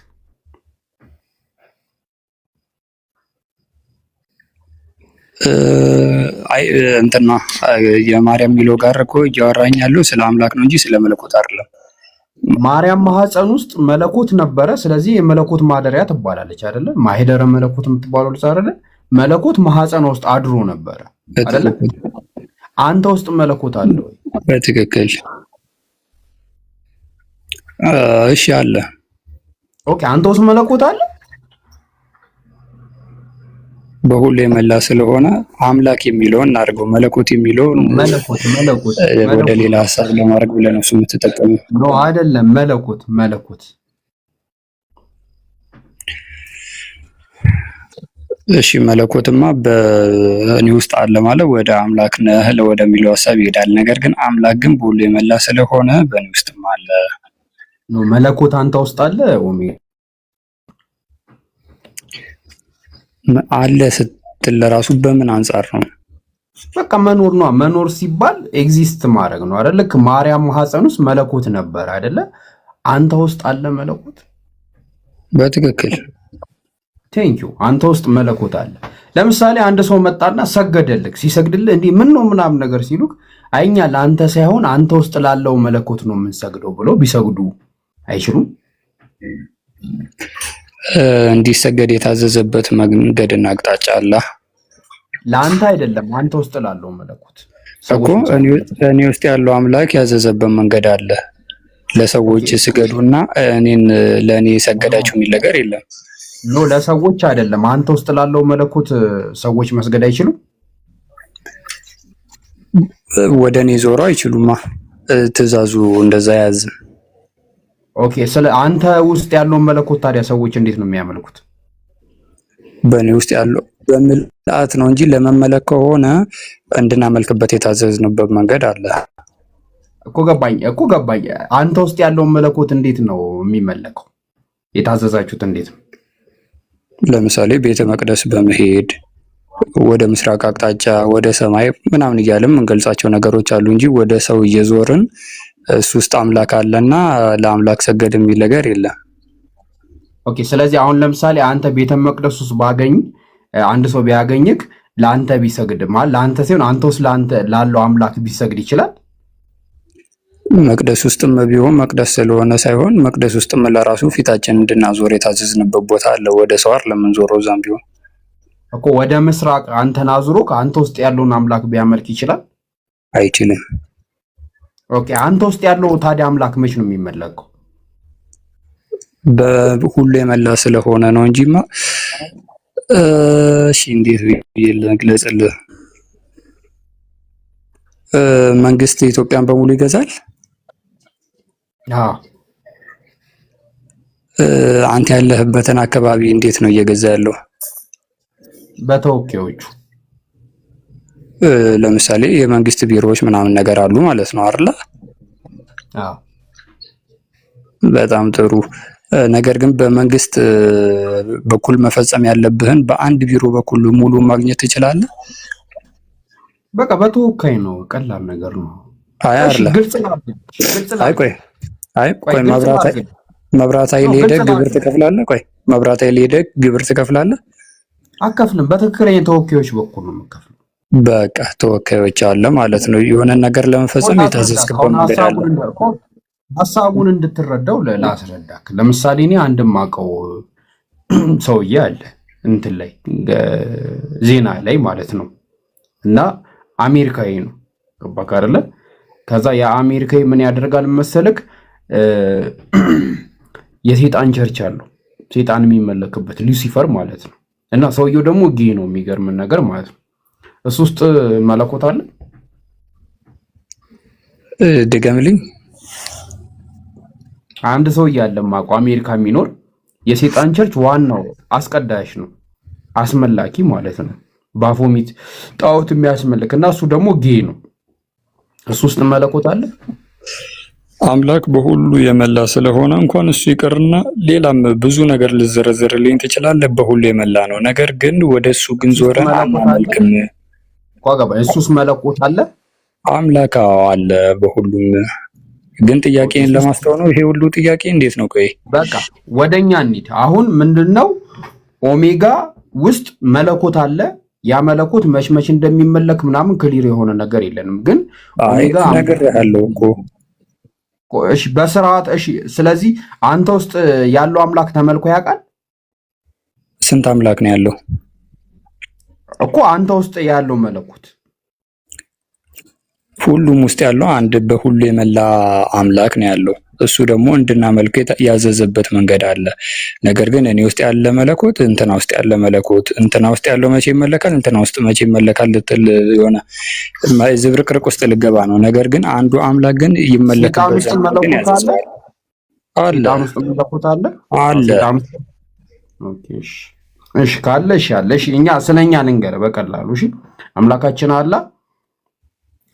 አይ እንትና የማርያም ሚለው ጋር እኮ እያወራኝ ያለው ስለ አምላክ ነው እንጂ ስለ መለኮት አይደለም። ማርያም ማህፀን ውስጥ መለኮት ነበረ። ስለዚህ የመለኮት ማደሪያ ትባላለች አይደለ? ማህደረ መለኮት የምትባለው ልጅ አይደለ? መለኮት ማህፀን ውስጥ አድሮ ነበረ አይደለ? አንተ ውስጥ መለኮት አለ ወይ? በትክክል። እሺ አለ። ኦኬ፣ አንተ ውስጥ መለኮት አለ? በሁሉ የመላ ስለሆነ አምላክ የሚለውን እናድርገው። መለኮት የሚለውን መለኮት ወደ ሌላ ሀሳብ ለማድረግ ብለህ ነው እሱ የምትጠቀመው? ኖ አይደለም። መለኮት እሺ፣ መለኮትማ በእኔ ውስጥ አለ ማለት ወደ አምላክ ነህ ወደሚለው ሀሳብ ይሄዳል። ነገር ግን አምላክ ግን በሁሉ የመላ ስለሆነ በእኔ ውስጥም አለ። ኖ መለኮት አንተ ውስጥ አለ ኦሜ አለ ስትል ለራሱ በምን አንጻር ነው? በቃ መኖር ነው። መኖር ሲባል ኤግዚስት ማድረግ ነው አይደል? ልክ ማርያም ማህፀን ውስጥ መለኮት ነበር አይደለ? አንተ ውስጥ አለ መለኮት። በትክክል ቴንኪው። አንተ ውስጥ መለኮት አለ። ለምሳሌ አንድ ሰው መጣና ሰገደልክ። ሲሰግድልህ እንዲህ ምን ነው ምናምን ነገር ሲሉክ አይኛ ለአንተ ሳይሆን አንተ ውስጥ ላለው መለኮት ነው የምንሰግደው ብሎ ቢሰግዱ አይችሉም? እንዲሰገድ የታዘዘበት መንገድና አቅጣጫ አለ። ለአንተ አይደለም፣ አንተ ውስጥ ላለው መለኮት እኮ እኔ ውስጥ ያለው አምላክ ያዘዘበት መንገድ አለ። ለሰዎች ስገዱና እኔን ለእኔ ሰገዳችሁ የሚል ነገር የለም። ኖ ለሰዎች አይደለም፣ አንተ ውስጥ ላለው መለኮት ሰዎች መስገድ አይችሉም። ወደ እኔ ዞሮ አይችሉማ። ትእዛዙ እንደዛ ያዝም። ኦኬ። ስለ አንተ ውስጥ ያለውን መለኮት ታዲያ ሰዎች እንዴት ነው የሚያመልኩት? በእኔ ውስጥ ያለው በምልአት ነው እንጂ ለመመለክ ከሆነ እንድናመልክበት የታዘዝንበት መንገድ አለ እኮ። ገባኝ። አንተ ውስጥ ያለውን መለኮት እንዴት ነው የሚመለከው? የታዘዛችሁት እንዴት ነው? ለምሳሌ ቤተ መቅደስ በመሄድ ወደ ምስራቅ አቅጣጫ ወደ ሰማይ ምናምን እያልን የምንገልጻቸው ነገሮች አሉ እንጂ ወደ ሰው እየዞርን እሱ ውስጥ አምላክ አለና ለአምላክ ሰገድ የሚል ነገር የለም። ኦኬ። ስለዚህ አሁን ለምሳሌ አንተ ቤተ መቅደስ ውስጥ ባገኝ አንድ ሰው ቢያገኝክ ለአንተ ቢሰግድ ማለት ለአንተ ሲሆን አንተ ውስጥ ለአንተ ላለው አምላክ ቢሰግድ ይችላል? መቅደስ ውስጥም ቢሆን መቅደስ ስለሆነ ሳይሆን መቅደስ ውስጥም ለራሱ ፊታችን እንድናዞር የታዘዝንበት ቦታ አለ። ወደ ሰው አይደለም የምንዞረው። እዛም ቢሆን እኮ ወደ ምስራቅ አንተን አዙሮ ከአንተ ውስጥ ያለውን አምላክ ቢያመልክ ይችላል? አይችልም። ኦኬ። አንተ ውስጥ ያለው ታዲያ አምላክ መች ነው የሚመለከው? በሁሉ የመላ ስለሆነ ነው እንጂማ። እሺ እንዴት ብዬ ልግለጽልህ? መንግስት ኢትዮጵያን በሙሉ ይገዛል። አንተ ያለህበትን አካባቢ እንዴት ነው እየገዛ ያለው? በተወካዮቹ። ለምሳሌ የመንግስት ቢሮዎች ምናምን ነገር አሉ ማለት ነው አይደል? አዎ። በጣም ጥሩ። ነገር ግን በመንግስት በኩል መፈጸም ያለብህን በአንድ ቢሮ በኩል ሙሉ ማግኘት ትችላለህ? በቃ በተወካይ ነው። ቀላል ነገር ነው። ቆይ መብራት ኃይል ሄደህ ግብር ትከፍላለህ? ቆይ መብራት ኃይል ሄደህ ግብር ትከፍላለህ? አከፍልም። በትክክለኛ ተወካዮች በኩል ነው የምከፍለው። በቃ ተወካዮች አለ ማለት ነው። የሆነ ነገር ለመፈጸም የታዘዝክበት መንገድ አለ። ሀሳቡን እንድትረዳው ላስረዳክ። ለምሳሌ እኔ አንድ ማቀው ሰውዬ አለ እንትን ላይ ዜና ላይ ማለት ነው እና አሜሪካዊ ነው። ገባክ አይደለ? ከዛ የአሜሪካዊ ምን ያደርጋል መሰለክ? የሴጣን ቸርች አለው፣ ሴጣን የሚመለክበት ሉሲፈር ማለት ነው። እና ሰውየው ደግሞ ጌ ነው። የሚገርም ነገር ማለት ነው። እሱ ውስጥ መለኮት አለ። ድገምልኝ። አንድ ሰውዬ አለ ማቀው አሜሪካ የሚኖር የሴጣን ቸርች ዋናው አስቀዳሽ ነው፣ አስመላኪ ማለት ነው። ባፎሚት ጣዖት የሚያስመልክ እና እሱ ደግሞ ጌ ነው። እሱ ውስጥ መለኮት አለ። አምላክ በሁሉ የመላ ስለሆነ እንኳን እሱ ይቅርና ሌላም ብዙ ነገር ልዘረዝርልኝ ትችላለህ። በሁሉ የመላ ነው። ነገር ግን ወደ እሱ ግን ዞረን አናመልክም። እሱ ውስጥ መለኮት አለ። አምላክ አለ በሁሉም። ግን ጥያቄን ለማስተዋል ነው። ይሄ ሁሉ ጥያቄ እንዴት ነው? ቆይ በቃ ወደኛ እንሂድ። አሁን ምንድነው ኦሜጋ ውስጥ መለኮት አለ። ያ መለኮት መች እንደሚመለክ ምናምን ክሊር የሆነ ነገር የለንም። ግን ኦሜጋ ነገር ያለው እኮ እሺ፣ በስርዓት እሺ። ስለዚህ አንተ ውስጥ ያለው አምላክ ተመልኮ ያውቃል? ስንት አምላክ ነው ያለው እኮ አንተ ውስጥ ያለው መለኮት? ሁሉም ውስጥ ያለው አንድ በሁሉ የመላ አምላክ ነው ያለው። እሱ ደግሞ እንድናመልክ ያዘዘበት መንገድ አለ። ነገር ግን እኔ ውስጥ ያለ መለኮት እንትና ውስጥ ያለ መለኮት እንትና ውስጥ ያለው መቼ ይመለካል እንትና ውስጥ መቼ ይመለካል ልትል የሆነ ዝብርቅርቅ ውስጥ ልገባ ነው። ነገር ግን አንዱ አምላክ ግን ይመለክበት አለ። እሺ ካለ እሺ አለ። እሺ እኛ ስለኛ ንገር በቀላሉ። እሺ አምላካችን አለ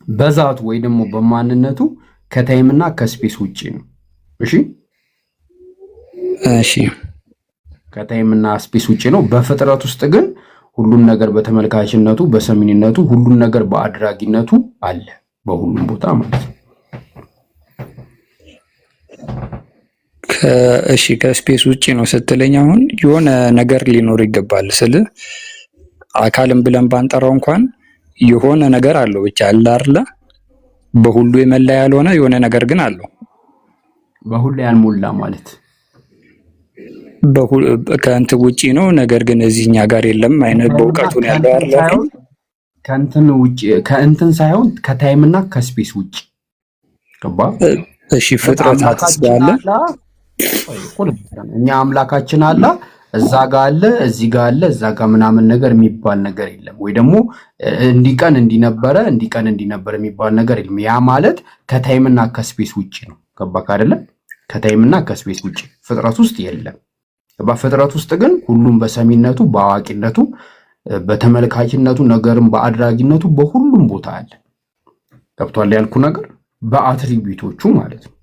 በዛቱ ወይ ደግሞ በማንነቱ ከታይምና ከስፔስ ውጪ ነው። እሺ ከታይምና ስፔስ ውጪ ነው። በፍጥረት ውስጥ ግን ሁሉን ነገር በተመልካችነቱ በሰሚኒነቱ ሁሉን ነገር በአድራጊነቱ አለ በሁሉም ቦታ ማለት ነው። እሺ ከስፔስ ውጪ ነው ስትለኝ አሁን የሆነ ነገር ሊኖር ይገባል ስል አካልም ብለን ባንጠራው እንኳን የሆነ ነገር አለው ብቻ አለ አይደለ? በሁሉ የመላ ያልሆነ የሆነ ነገር ግን አለው። በሁሉ ያልሞላ ማለት ከእንትን ውጪ ነው። ነገር ግን እዚህኛ ጋር የለም አይነት በእውቀቱ ነው ያለው አይደል? ከእንትን ውጪ ከእንትን ሳይሆን ከታይምና ከስፔስ ውጪ ገባ? እሺ ፍጥረታት ስላለ እኛ አምላካችን አለ እዛ ጋር አለ እዚህ ጋር አለ እዛ ጋር ምናምን ነገር የሚባል ነገር የለም። ወይ ደግሞ እንዲቀን እንዲነበረ የሚባል ነገር የለም። ያ ማለት ከታይምና ከስፔስ ውጪ ነው። ገባክ አይደለ? ከታይምና ከስፔስ ውጭ ፍጥረት ውስጥ የለም። በፍጥረት ውስጥ ግን ሁሉም በሰሚነቱ፣ በአዋቂነቱ፣ በተመልካችነቱ፣ ነገርም በአድራጊነቱ በሁሉም ቦታ አለ። ገብቷል ያልኩ ነገር በአትሪቢዩቶቹ ማለት ነው።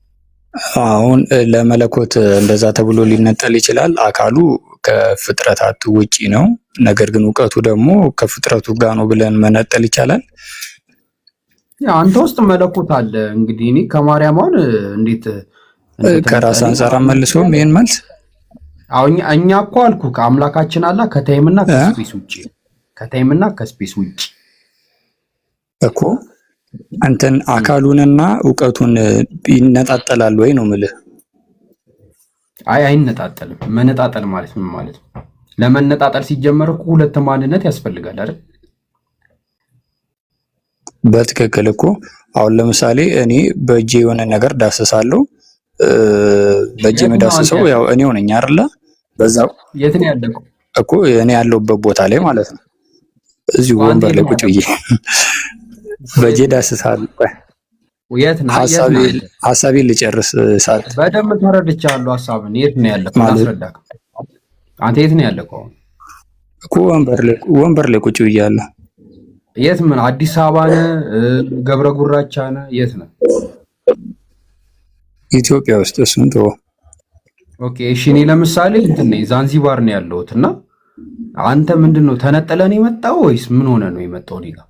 አሁን ለመለኮት እንደዛ ተብሎ ሊነጠል ይችላል። አካሉ ከፍጥረታት ውጪ ነው፣ ነገር ግን እውቀቱ ደግሞ ከፍጥረቱ ጋር ነው ብለን መነጠል ይቻላል። አንተ ውስጥ መለኮት አለ። እንግዲህ እኔ ከማርያም አሁን እንዴት ከራስ አንጻር መልሶም ይሄን መልስ አሁን እኛ እኮ አልኩ ከአምላካችን አላ ከታይምና ከስፔስ ውጪ ከታይምና ከስፔስ ውጪ እኮ አንተን አካሉንና እውቀቱን ይነጣጠላል ወይ ነው የምልህ። አይ አይነጣጠልም። መነጣጠል ማለት ምን ማለት ነው? ለመነጣጠል ሲጀመር እኮ ሁለት ማንነት ያስፈልጋል አይደል? በትክክል እኮ አሁን ለምሳሌ እኔ በእጄ የሆነ ነገር ዳስሳለሁ። በእጄ መዳስሰው ያው እኔው ነኝ አይደለ? በዛው የት ነው ያለው እኮ እኔ ያለሁበት ቦታ ላይ ማለት ነው። እዚሁ ወንበር ላይ ቁጭ ብዬ በእጄ ዳስሳለሁ። የት ነው ሐሳቤን ልጨርስ ሰዓት በደንብ ተረድቻለሁ። ሐሳብን የት ነው ያለው አስረዳክ። አንተ የት ነው ያለው እኮ ወንበር ላይ ቁጭ ብያለሁ። የት ምን አዲስ አበባ ነህ? ገብረ ጉራቻ ነህ? የት ነህ? ኢትዮጵያ ውስጥ እሱን ተወው። ኦኬ እሺ። እኔ ለምሳሌ እንትን ነኝ ዛንዚባር ነው ያለሁት እና አንተ ምንድነው ተነጠለን የመጣው ወይስ ምን ሆነ ነው የመጣው? እኔ ጋር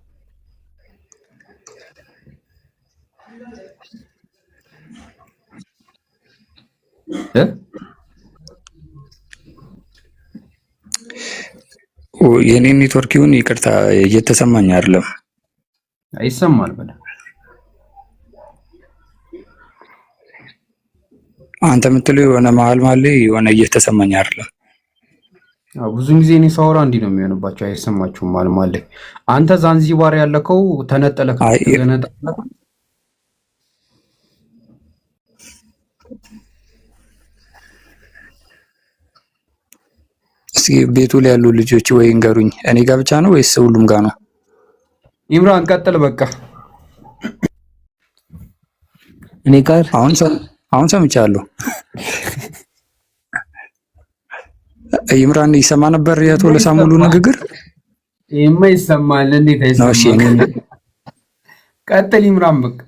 የኔ ኔትወርክ ይሁን ይቅርታ እየተሰማኝ አይደለም። አይሰማል በለ አንተ የምትለው የሆነ መሀል ላይ የሆነ እየተሰማኝ አይደለም። ብዙ ጊዜ እኔ ሳወራ እንዲህ ነው የሚሆንባቸው። አይሰማችሁም መሀል ላይ። አንተ ዛንዚባር ያለከው ተነጠለክ ተነጠለክ። እስኪ ቤቱ ላይ ያሉ ልጆች ወይ እንገሩኝ፣ እኔ ጋር ብቻ ነው ወይስ ሁሉም ጋር ነው? ኢምራን ቀጥል በቃ። እኔ ጋር አሁን ሰምቻለሁ። ኢምራን ይሰማ ነበር የቶለሳ ሙሉ ንግግር? ይሄማ ይሰማል። እንዴት አይሰማም? ቀጥል ኢምራን በቃ።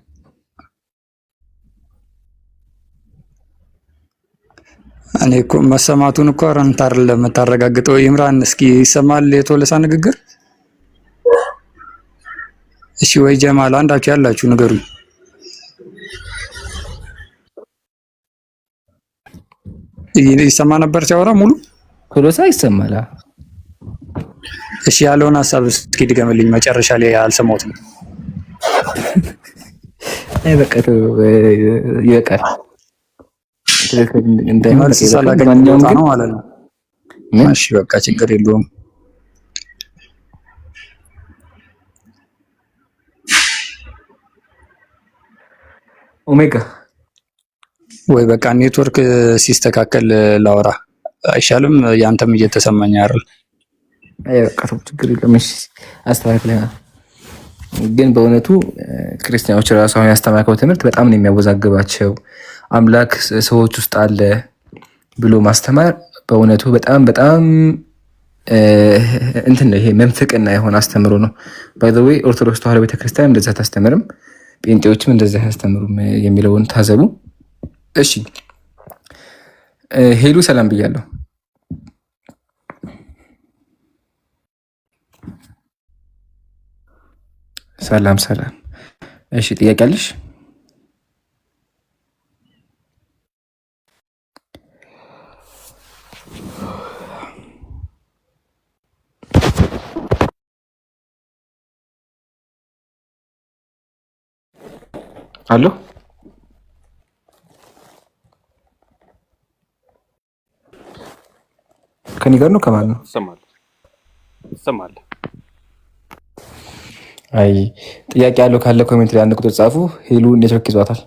እኔ እኮ መሰማቱን እኮ አንተ አይደለም የምታረጋግጠው። ኢምራን እስኪ ይሰማል የቶለሳ ንግግር? እሺ ወይ ጀማል አንዳችሁ ያላችሁ ንገሩኝ። ይሰማ ነበር ሲያወራ ሙሉ? ቶሎሳ ይሰማል። እሺ ያለውን ሐሳብ እስኪ ድገምልኝ። መጨረሻ ላይ አልሰማሁትም። አይ በቃ ይበቃል። ነው ማለት ነው። እሺ በቃ ችግር የለውም። ኦሜጋ ወይ በቃ ኔትወርክ ሲስተካከል ላውራ አይሻልም? ያንተም እየተሰማኝ አይደል? አይ በቃ ችግር የለውም። እሺ አስተካክለናል። ግን በእውነቱ ክርስቲያኖች ራሱ አሁን ያስተማርከው ትምህርት በጣም ነው የሚያወዛግባቸው። አምላክ ሰዎች ውስጥ አለ ብሎ ማስተማር በእውነቱ በጣም በጣም እንትን ነው። ይሄ መንፍቅና የሆነ አስተምሮ ነው። ባይ ዘ ዌይ ኦርቶዶክስ ተዋሕዶ ቤተክርስቲያን እንደዛ አታስተምርም፣ ጴንጤዎችም እንደዛ አያስተምሩም የሚለውን ታዘቡ። እሺ ሄሉ ሰላም ብያለሁ። ሰላም ሰላም። እሺ ጥያቄ አለሽ? አሎ ከኔ ጋር ነው ከማን ነው? ይሰማል። አይ ጥያቄ ያለው ካለ ኮሜንት ላይ አንድ ቁጥር ጻፉ። ሄሉ ኔትወርክ ይዟታል።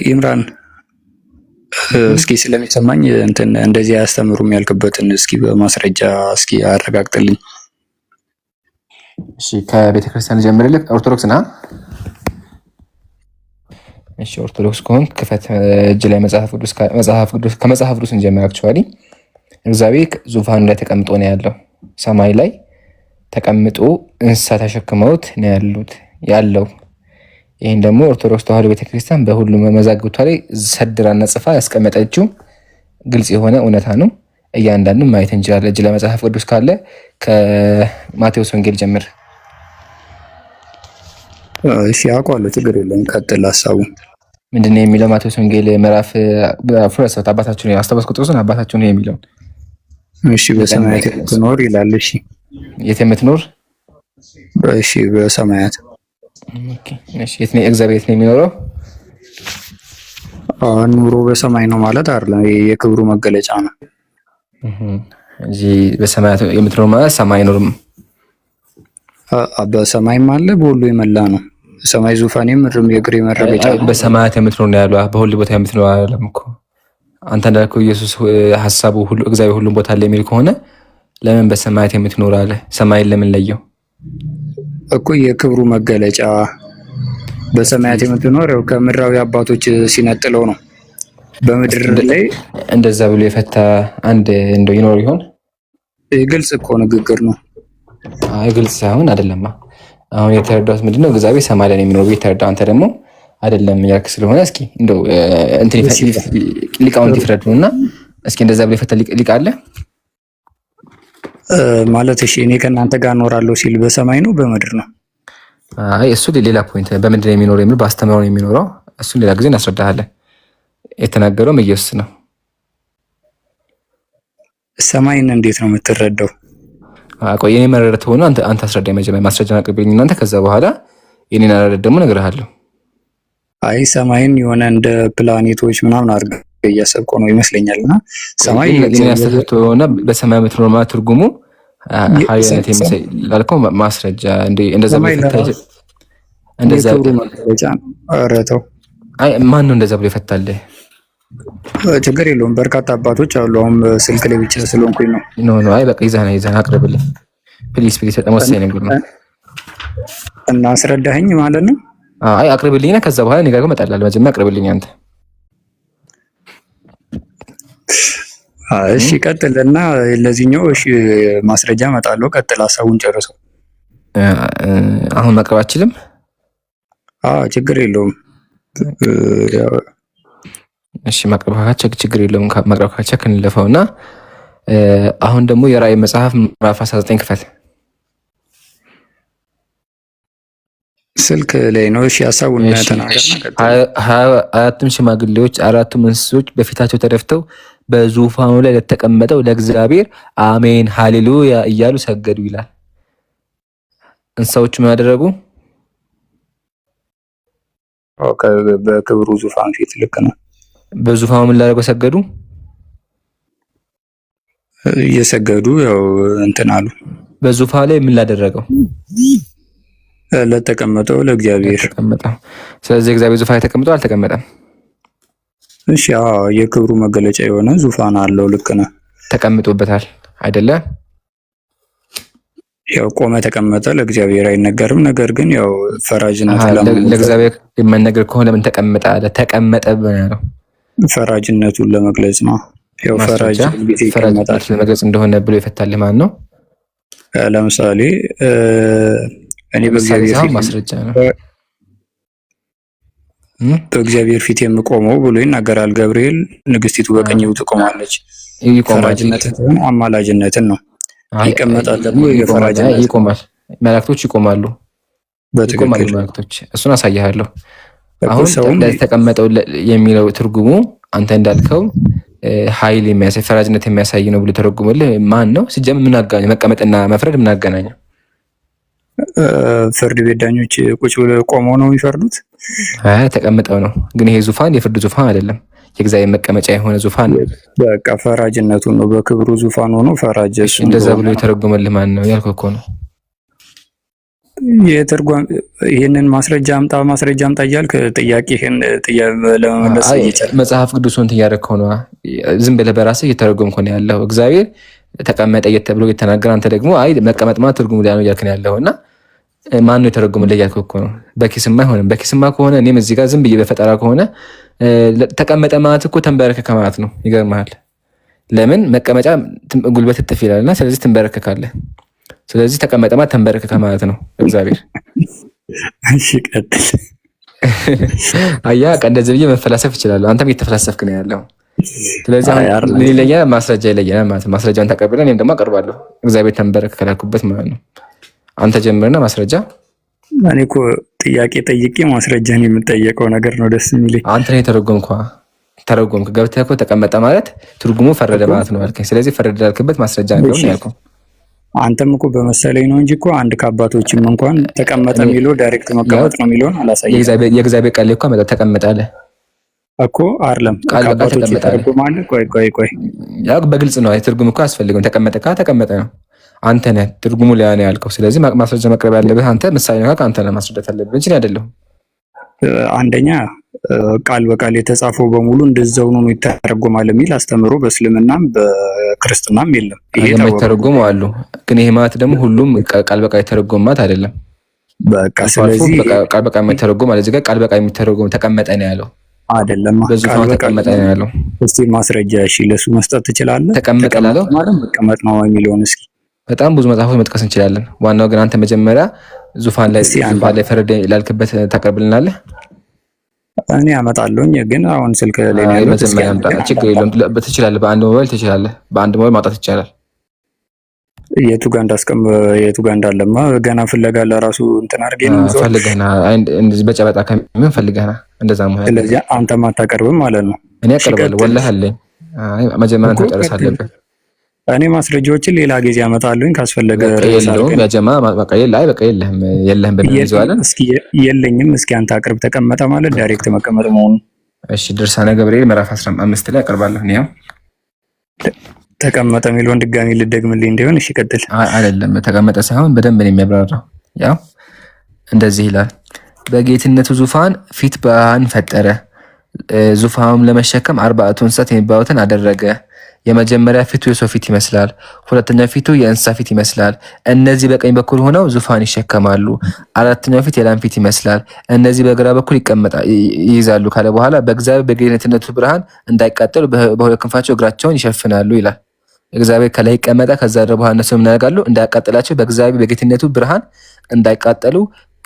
ኢምራን እስኪ ስለሚሰማኝ እንትን እንደዚህ አያስተምሩም ያልክበትን እስኪ በማስረጃ እስኪ አረጋግጥልኝ። እሺ ከቤተክርስቲያን ጀምርልህ። ኦርቶዶክስ ና? እሺ ኦርቶዶክስ ከሆን ክፈት እጅ ላይ ከመጽሐፍ ቅዱስ እንጀምር። አክቹዋሊ እግዚአብሔር ዙፋኑ ላይ ተቀምጦ ነው ያለው። ሰማይ ላይ ተቀምጦ እንስሳ ተሸክመውት ነው ያለው። ይህን ደግሞ ኦርቶዶክስ ተዋሕዶ ቤተክርስቲያን በሁሉም መዛግብቷ ላይ ሰድራና ጽፋ ያስቀመጠችው ግልጽ የሆነ እውነታ ነው። እያንዳንዱ ማየት እንችላለን። እጅ ለመጽሐፍ ቅዱስ ካለ ከማቴዎስ ወንጌል ጀምር። እሺ አውቀዋለሁ፣ ችግር የለም። ቀጥል። ሀሳቡ ምንድን ነው የሚለው? ማቴዎስ ወንጌል ምዕራፍ ፍረሰት አባታችሁን አስታወስኩ ቁጥሩን አባታችሁን የሚለው እሺ በሰማያት የምትኖር ይላል። እሺ የት የምትኖር? እሺ በሰማያት። እሺ የት ነው እግዚአብሔር ነው የሚኖረው? ኑሮ በሰማይ ነው ማለት አይደለም፣ የክብሩ መገለጫ ነው እንጂ በሰማያት የምትኖር ማለት ሰማይ አይኖርም። በሰማይም አለ፣ በሁሉ የመላ ነው። ሰማይ ዙፋኔ ምድርም የእግሬ መረገጫ። በሰማያት የምትኖር ነው ያለው፣ በሁሉ ቦታ የምትኖር አይደለም እኮ። አንተ እንዳልከው ኢየሱስ ሐሳቡ ሁሉ እግዚአብሔር ሁሉም ቦታ አለ የሚል ከሆነ ለምን በሰማያት የምትኖር አለ? ሰማይን ለምን ለየው እኮ? የክብሩ መገለጫ በሰማያት የምትኖር ያው ከምድራዊ አባቶች ሲነጥለው ነው። በምድር ላይ እንደዛ ብሎ የፈታ አንድ እንደው ይኖር ይሆን? ግልጽ እኮ ንግግር ነው። አይ ግልጽ ሳይሆን አይደለም። አሁን የተረዳሁት ምንድነው እግዚአብሔር ሰማይ ላይ ነው የሚኖረው የተረዳው። አንተ ደግሞ አይደለም ያልክ ስለሆነ እስኪ እንደው እንትን ሊቃውንት ይፍረዱና እስኪ እንደዛ ብሎ የፈታ ሊቅ አለ ማለት? እሺ እኔ ከእናንተ ጋር እኖራለሁ ሲል በሰማይ ነው በምድር ነው? አይ እሱ ሌላ ፖይንት። በምድር ነው የሚኖረው የሚል በአስተምሮ ነው የሚኖረው። እሱን ሌላ ጊዜ እናስረዳሃለን። የተናገረውም ኢየሱስ ነው። ሰማይን እንዴት ነው የምትረዳው? ቆይ የኔ መረዳት ሆኖ አንተ አስረዳኝ። መጀመሪያ ማስረጃ አቅርብልኝ እናንተ፣ ከዛ በኋላ የኔን አረዳድ ደግሞ እነግርሃለሁ። አይ ሰማይን የሆነ እንደ ፕላኔቶች ምናምን አድርገህ እያሰብከው ነው ይመስለኛልና ሰማይ ያስተካክቶ ሆነ በሰማይ የምትኖር ማለት ትርጉሙ ሀይነት የሚሰይ ላልከው ማስረጃ እንደዛ ረተው። አይ ማን ነው እንደዛ ብሎ ይፈታል? ችግር የለውም። በርካታ አባቶች አሉ። አሁን ስልክ ላይ ብቻ ስለሆንኩኝ ነው። ኖ አይ በቃ ይዛና አቅርብልኝ ፕሊስ። በጣም ወሳኝ ነገር ነው እና አስረዳኸኝ ማለት ነው። አይ አቅርብልኝና ከዛ በኋላ እኔ ጋር እመጣለሁ። መጀመሪያ አቅርብልኝ አንተ። እሺ ቀጥልና ለዚህኛው እሺ ማስረጃ እመጣለሁ። ቀጥል፣ ሀሳቡን ጨርሰው። አሁን ማቅረብ አችልም? ችግር የለውም። እሺ ማቅረብ ካቸክ ችግር የለውም። ማቅረብ ካቸክ እንለፈውና አሁን ደግሞ የራእይ መጽሐፍ ምዕራፍ 19 ክፈት። ስልክ ላይ ነው። እሺ ሀሳቡን ተናገር። አራቱም ሽማግሌዎች አራቱም እንስሶች በፊታቸው ተደፍተው በዙፋኑ ላይ ለተቀመጠው ለእግዚአብሔር አሜን ሃሌሉያ እያሉ ሰገዱ ይላል። እንስሳዎቹ ምን አደረጉ? በክብሩ ዙፋን ፊት ልክ ነው። በዙፋኑ ምን ላደረገው ሰገዱ? እየሰገዱ ያው እንትን አሉ። በዙፋኑ ላይ ምን ላደረገው? ለተቀመጠው ለእግዚአብሔር ተቀመጠው። ስለዚህ እግዚአብሔር ዙፋን ላይ ተቀምጦ አልተቀመጠም? እሺ የክብሩ መገለጫ የሆነ ዙፋን አለው። ልክ ነህ። ተቀምጦበታል አይደለ? ያው ቆመ ተቀመጠ ለእግዚአብሔር አይነገርም። ነገር ግን ያው ፈራጅነቱ ለእግዚአብሔር የማይነገር ከሆነ ምን ተቀመጠ አለ? ተቀመጠ ነው ፈራጅነቱን ለመግለጽ ነው። ያው ፈራጅ ለመግለጽ እንደሆነ ብሎ ይፈታል። ማን ነው? ለምሳሌ እኔ በእግዚአብሔር ፊት ማስረጃ ነው በእግዚአብሔር ፊት የምቆመው ብሎ ይናገራል ገብርኤል። ንግስቲቱ በቀኙ ትቆማለች። ፈራጅነትን አማላጅነትን ነው። ይቀመጣል ደግሞ የፈራጅነት ይቆማል። መላእክቶች ይቆማሉ። በትክክል መላእክቶች እሱን አሳያለሁ። አሁን ተቀመጠው የሚለው ትርጉሙ አንተ እንዳልከው ኃይል የሚያሳይ ፈራጅነት የሚያሳይ ነው ብሎ ተረጉመልህ ማን ነው? ሲጀምር ምን አገናኘው? መቀመጥና መፍረድ ምን አገናኘው? ፍርድ ቤት ዳኞች ቁጭ ብለው ቆመው ነው የሚፈርዱት? ተቀምጠው ነው። ግን ይሄ ዙፋን የፍርድ ዙፋን አይደለም፣ የእግዚአብሔር መቀመጫ የሆነ ዙፋን ነው። በቃ ፈራጅነቱን ነው። በክብሩ ዙፋን ሆኖ ፈራጅ። እንደዛ ብሎ የተረጎመልህ ማን ነው ያልከው እኮ ነው። ይህንን ማስረጃ አምጣ እያልክ ጥያቄህን ለመመለስ መጽሐፍ ቅዱስን እያደረግከው ነው። ዝም ብለህ በራስህ እየተረጎምከው ነው ያለው። እግዚአብሔር ተቀመጠ ተብሎ እየተናገረ አንተ ደግሞ አይ መቀመጥ ማለት ትርጉሙ ሌላ ነው እያልክ ነው ያለውና ማን ነው የተረጎመልህ እያልኩህ እኮ ነው። በኪስማ አይሆንም። በኪስማ ከሆነ እኔም እዚህ ጋር ዝም ብዬ በፈጠራ ከሆነ ተቀመጠ ማለት እኮ ተንበረከከ ማለት ነው። ይገርምሃል። ለምን መቀመጫ ጉልበት እጥፍ ይላልና፣ ስለዚህ ትንበረከካለህ። ስለዚህ ተቀመጠ ማለት ተንበረከከ ማለት ነው። እግዚአብሔር እሺ ቀጥል። አያ እንደዚህ ብዬ መፈላሰፍ እችላለሁ። አንተም እየተፈላሰፍክ ነው ያለው። ስለዚህ ምን ይለኛል? ማስረጃ ይለኛል ማለት ነው። ማስረጃውን ተቀብለን እኔም ደግሞ አቀርባለሁ። እግዚአብሔር ተንበረከከ ላልኩበት ማለት ነው። አንተ ጀምርና ማስረጃ። እኔ እኮ ጥያቄ ጠይቄ ማስረጃን የምጠየቀው ነገር ነው ደስ የሚለኝ። አንተ ነው ተረጎምክ ገብተህ እኮ ተቀመጠ ማለት ትርጉሙ ፈረደ ማለት ነው አልከኝ። ስለዚህ ፈረደ ላልክበት ማስረጃ እንደሆነ ያልኩህ አንተም እኮ በመሰለኝ ነው እንጂ እኮ አንድ ከአባቶችም እንኳን ተቀመጠ የሚለው ዳይሬክት መቀመጥ ነው የሚለውን አላሳየም። የእግዚአብሔር ቃል እኮ ተቀመጠ አለ እኮ አይደለም። ከአባቶች ተረጎማል። ቆይ ያው በግልጽ ነው። ትርጉም እኮ አያስፈልግም። ተቀመጠ ተቀመጠ ነው። አንተ ነህ ትርጉሙ ላይ ነው ያልከው። ስለዚህ ማስረጃ መቅረብ ያለብህ አንተ፣ ምሳሌ ነው አንተ ነህ ማስረዳት ያለብህ እንጂ አይደለም። አንደኛ ቃል በቃል የተጻፈው በሙሉ እንደዛው ነው ይተረጎማል የሚል አስተምሮ በእስልምናም በክርስትናም የለም። ይሄ ተረጎመው አሉ። ግን ይሄ ማለት ደግሞ ሁሉም ቃል በቃል የተረጎመ ማለት አይደለም። በቃ ስለዚህ ቃል በቃል የተረጎመ ማለት እዚህ ጋር ቃል በቃል የተረጎመ ተቀመጠ ነው ያለው አይደለም። በዙፋኑ ተቀመጠ ነው ያለው። እስቲ ማስረጃ እሺ ለሱ መስጠት ትችላለህ? ተቀመጠ ያለው ማለት መቀመጥ ነው የሚለውን እስኪ በጣም ብዙ መጽሐፎች መጥቀስ እንችላለን። ዋናው ግን አንተ መጀመሪያ ዙፋን ላይ ፈረደ ላልክበት ታቀርብልናለህ። እኔ አመጣለሁኝ ግን አሁን ስልክ ላይ ነው ችግር የለውም። ትችላለህ። በአንድ ሞባይል ትችላለህ። በአንድ ሞባይል ማውጣት ይቻላል። የቱ ጋር እንዳለማ ገና ፍለጋ ለራሱ እንትን አድርገህ ነው ፈልገህና እንደዚህ በጨበጣ ከምን ፈልገህና እንደዛ ነው። ስለዚህ አንተም አታቀርብም ማለት ነው። እኔ አቀርባለሁ። ወላሂ አለኝ። መጀመሪያ ተጨርስ አለብህ። እኔ ማስረጃዎችን ሌላ ጊዜ አመጣለሁኝ ካስፈለገ ያጀማ በቃ የለህም በሚይዘዋለን። እስኪ የለኝም። እስኪ አንተ አቅርብ። ተቀመጠ ማለት ዳይሬክት መቀመጥ መሆኑ። እሺ ድርሳነ ገብርኤል ምዕራፍ 15 ላይ አቀርባለሁ። እኔ ተቀመጠ የሚለውን ድጋሚ ልደግምልኝ እንዲሆን። እሺ ቀጥል። አይደለም ተቀመጠ ሳይሆን በደንብ ነው የሚያብራራው። ያው እንደዚህ ይላል። በጌትነቱ ዙፋን ፊት ብርሃን ፈጠረ፣ ዙፋኑም ለመሸከም 4 እንስሳት የሚባሉትን አደረገ። የመጀመሪያ ፊቱ የሰው ፊት ይመስላል፣ ሁለተኛው ፊቱ የእንስሳ ፊት ይመስላል። እነዚህ በቀኝ በኩል ሆነው ዙፋን ይሸከማሉ። አራተኛው ፊት የላም ፊት ይመስላል፣ እነዚህ በግራ በኩል ይይዛሉ ካለ በኋላ በእግዚአብሔር በጌትነቱ ብርሃን እንዳይቃጠሉ በሁለት ክንፋቸው እግራቸውን ይሸፍናሉ ይላል። እግዚአብሔር ከላይ ይቀመጣ። ከዛ በኋላ እነሱ ምን ያደርጋሉ? እንዳያቃጥላቸው በእግዚአብሔር በጌትነቱ ብርሃን እንዳይቃጠሉ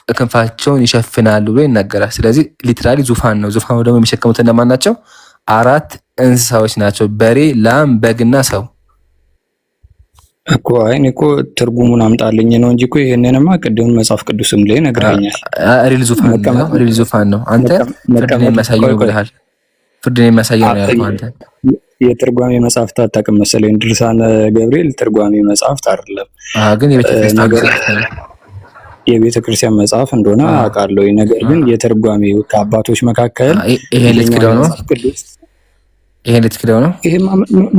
ክንፋቸውን ይሸፍናሉ ብሎ ይናገራል። ስለዚህ ሊትራሊ ዙፋን ነው። ዙፋኑ ደግሞ የሚሸከሙት እነማን ናቸው? 4 እንስሳዎች ናቸው። በሬ፣ ላም፣ በግና ሰው እኮ። እኔ እኮ ትርጉሙን አምጣልኝ ነው እንጂ እኮ ይሄንንማ ቅድም መጽሐፍ ቅዱስም ላይ ነግረኛል። ሪል ዙፋን ነው። አንተ ፍርድን የሚያሳየው ነው ብለሃል። ፍርድን የሚያሳየው ነው ያልከው አንተ። የትርጓሜ መጽሐፍት አታውቅም መሰለኝ። ድርሳነ ገብርኤል ትርጓሜ መጽሐፍት አይደለም፣ ግን የቤተ ክርስቲያን መጽሐፍ እንደሆነ አውቃለሁ። ነገር ግን የተርጓሚ ከአባቶች መካከል ይሄን ልትክደው ነው። ይሄ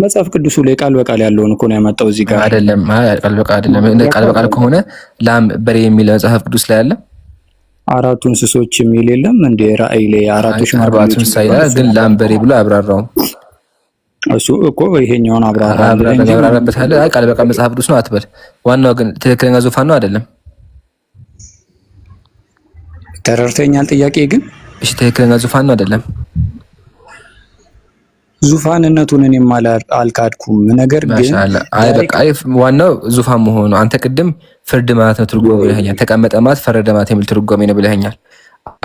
መጽሐፍ ቅዱሱ ላይ ቃል በቃል ያለውን እኮ ነው ያመጣው እዚህ ጋር አይደለም። ቃል በቃል አይደለም። ቃል በቃል ከሆነ ላም፣ በሬ የሚል መጽሐፍ ቅዱስ ላይ አለ። 4 እንስሶች የሚል የለም እንደ ራእይ ላይ 4 እንስሳ ይላል፣ ግን ላም፣ በሬ ብሎ አብራራውም። እሱ እኮ ይሄኛውን አብራራበታለህ። ቃል በቃል መጽሐፍ ቅዱስ ነው አትበል። ዋናው ግን ትክክለኛ ዙፋን ነው አይደለም። ተረድተኛል? ጥያቄ ግን እሺ ትክክለኛ ዙፋን ነው አይደለም? ዙፋንነቱን እኔም አልካድኩም። ነገር ግን ዋናው ዙፋን መሆኑ። አንተ ቅድም ፍርድ ማለት ነው ትርጉሙ ብለኸኛል። ተቀመጠ ማለት ፈረደ ማለት የሚል ትርጉም ነው ብለኸኛል።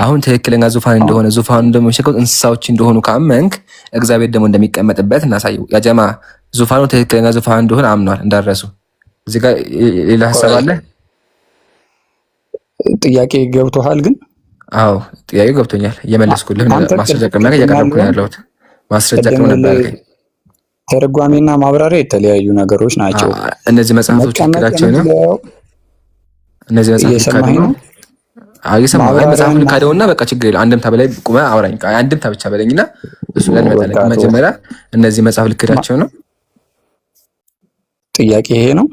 አሁን ትክክለኛ ዙፋን እንደሆነ ዙፋኑ ደግሞ የሚሸከሙት እንስሳዎች እንደሆኑ ካመንክ እግዚአብሔር ደግሞ እንደሚቀመጥበት እናሳየው። ያጀማ ዙፋኑ ትክክለኛ ዙፋን እንደሆነ አምኗል እንዳረሱ። እዚህ ጋር ሌላ ሀሳብ አለ? ጥያቄ ገብቶሃል? ግን አዎ ጥያቄ ገብቶኛል። እየመለስኩልህ ማስረጃ ቅድሚያ እያቀረብኩ ነው ያለሁት። ማስረጃ ቅድሚያ ነበር። ተርጓሚና ማብራሪያ የተለያዩ ነገሮች ናቸው። እነዚህ መጽሐፎች ይከዳቸው ነው። እነዚህ መጽሐፎች ነው። እየሰማኸኝ መጽሐፉን ካደውና በቃ ችግር የለም። አንድምታ በላይ ቁመህ አውራኝ። አንድምታ ብቻ በለኝና እሱ ላይ እንመጣለን። መጀመሪያ እነዚህ መጽሐፍ ልክዳቸው ነው። ጥያቄ ይሄ ነው።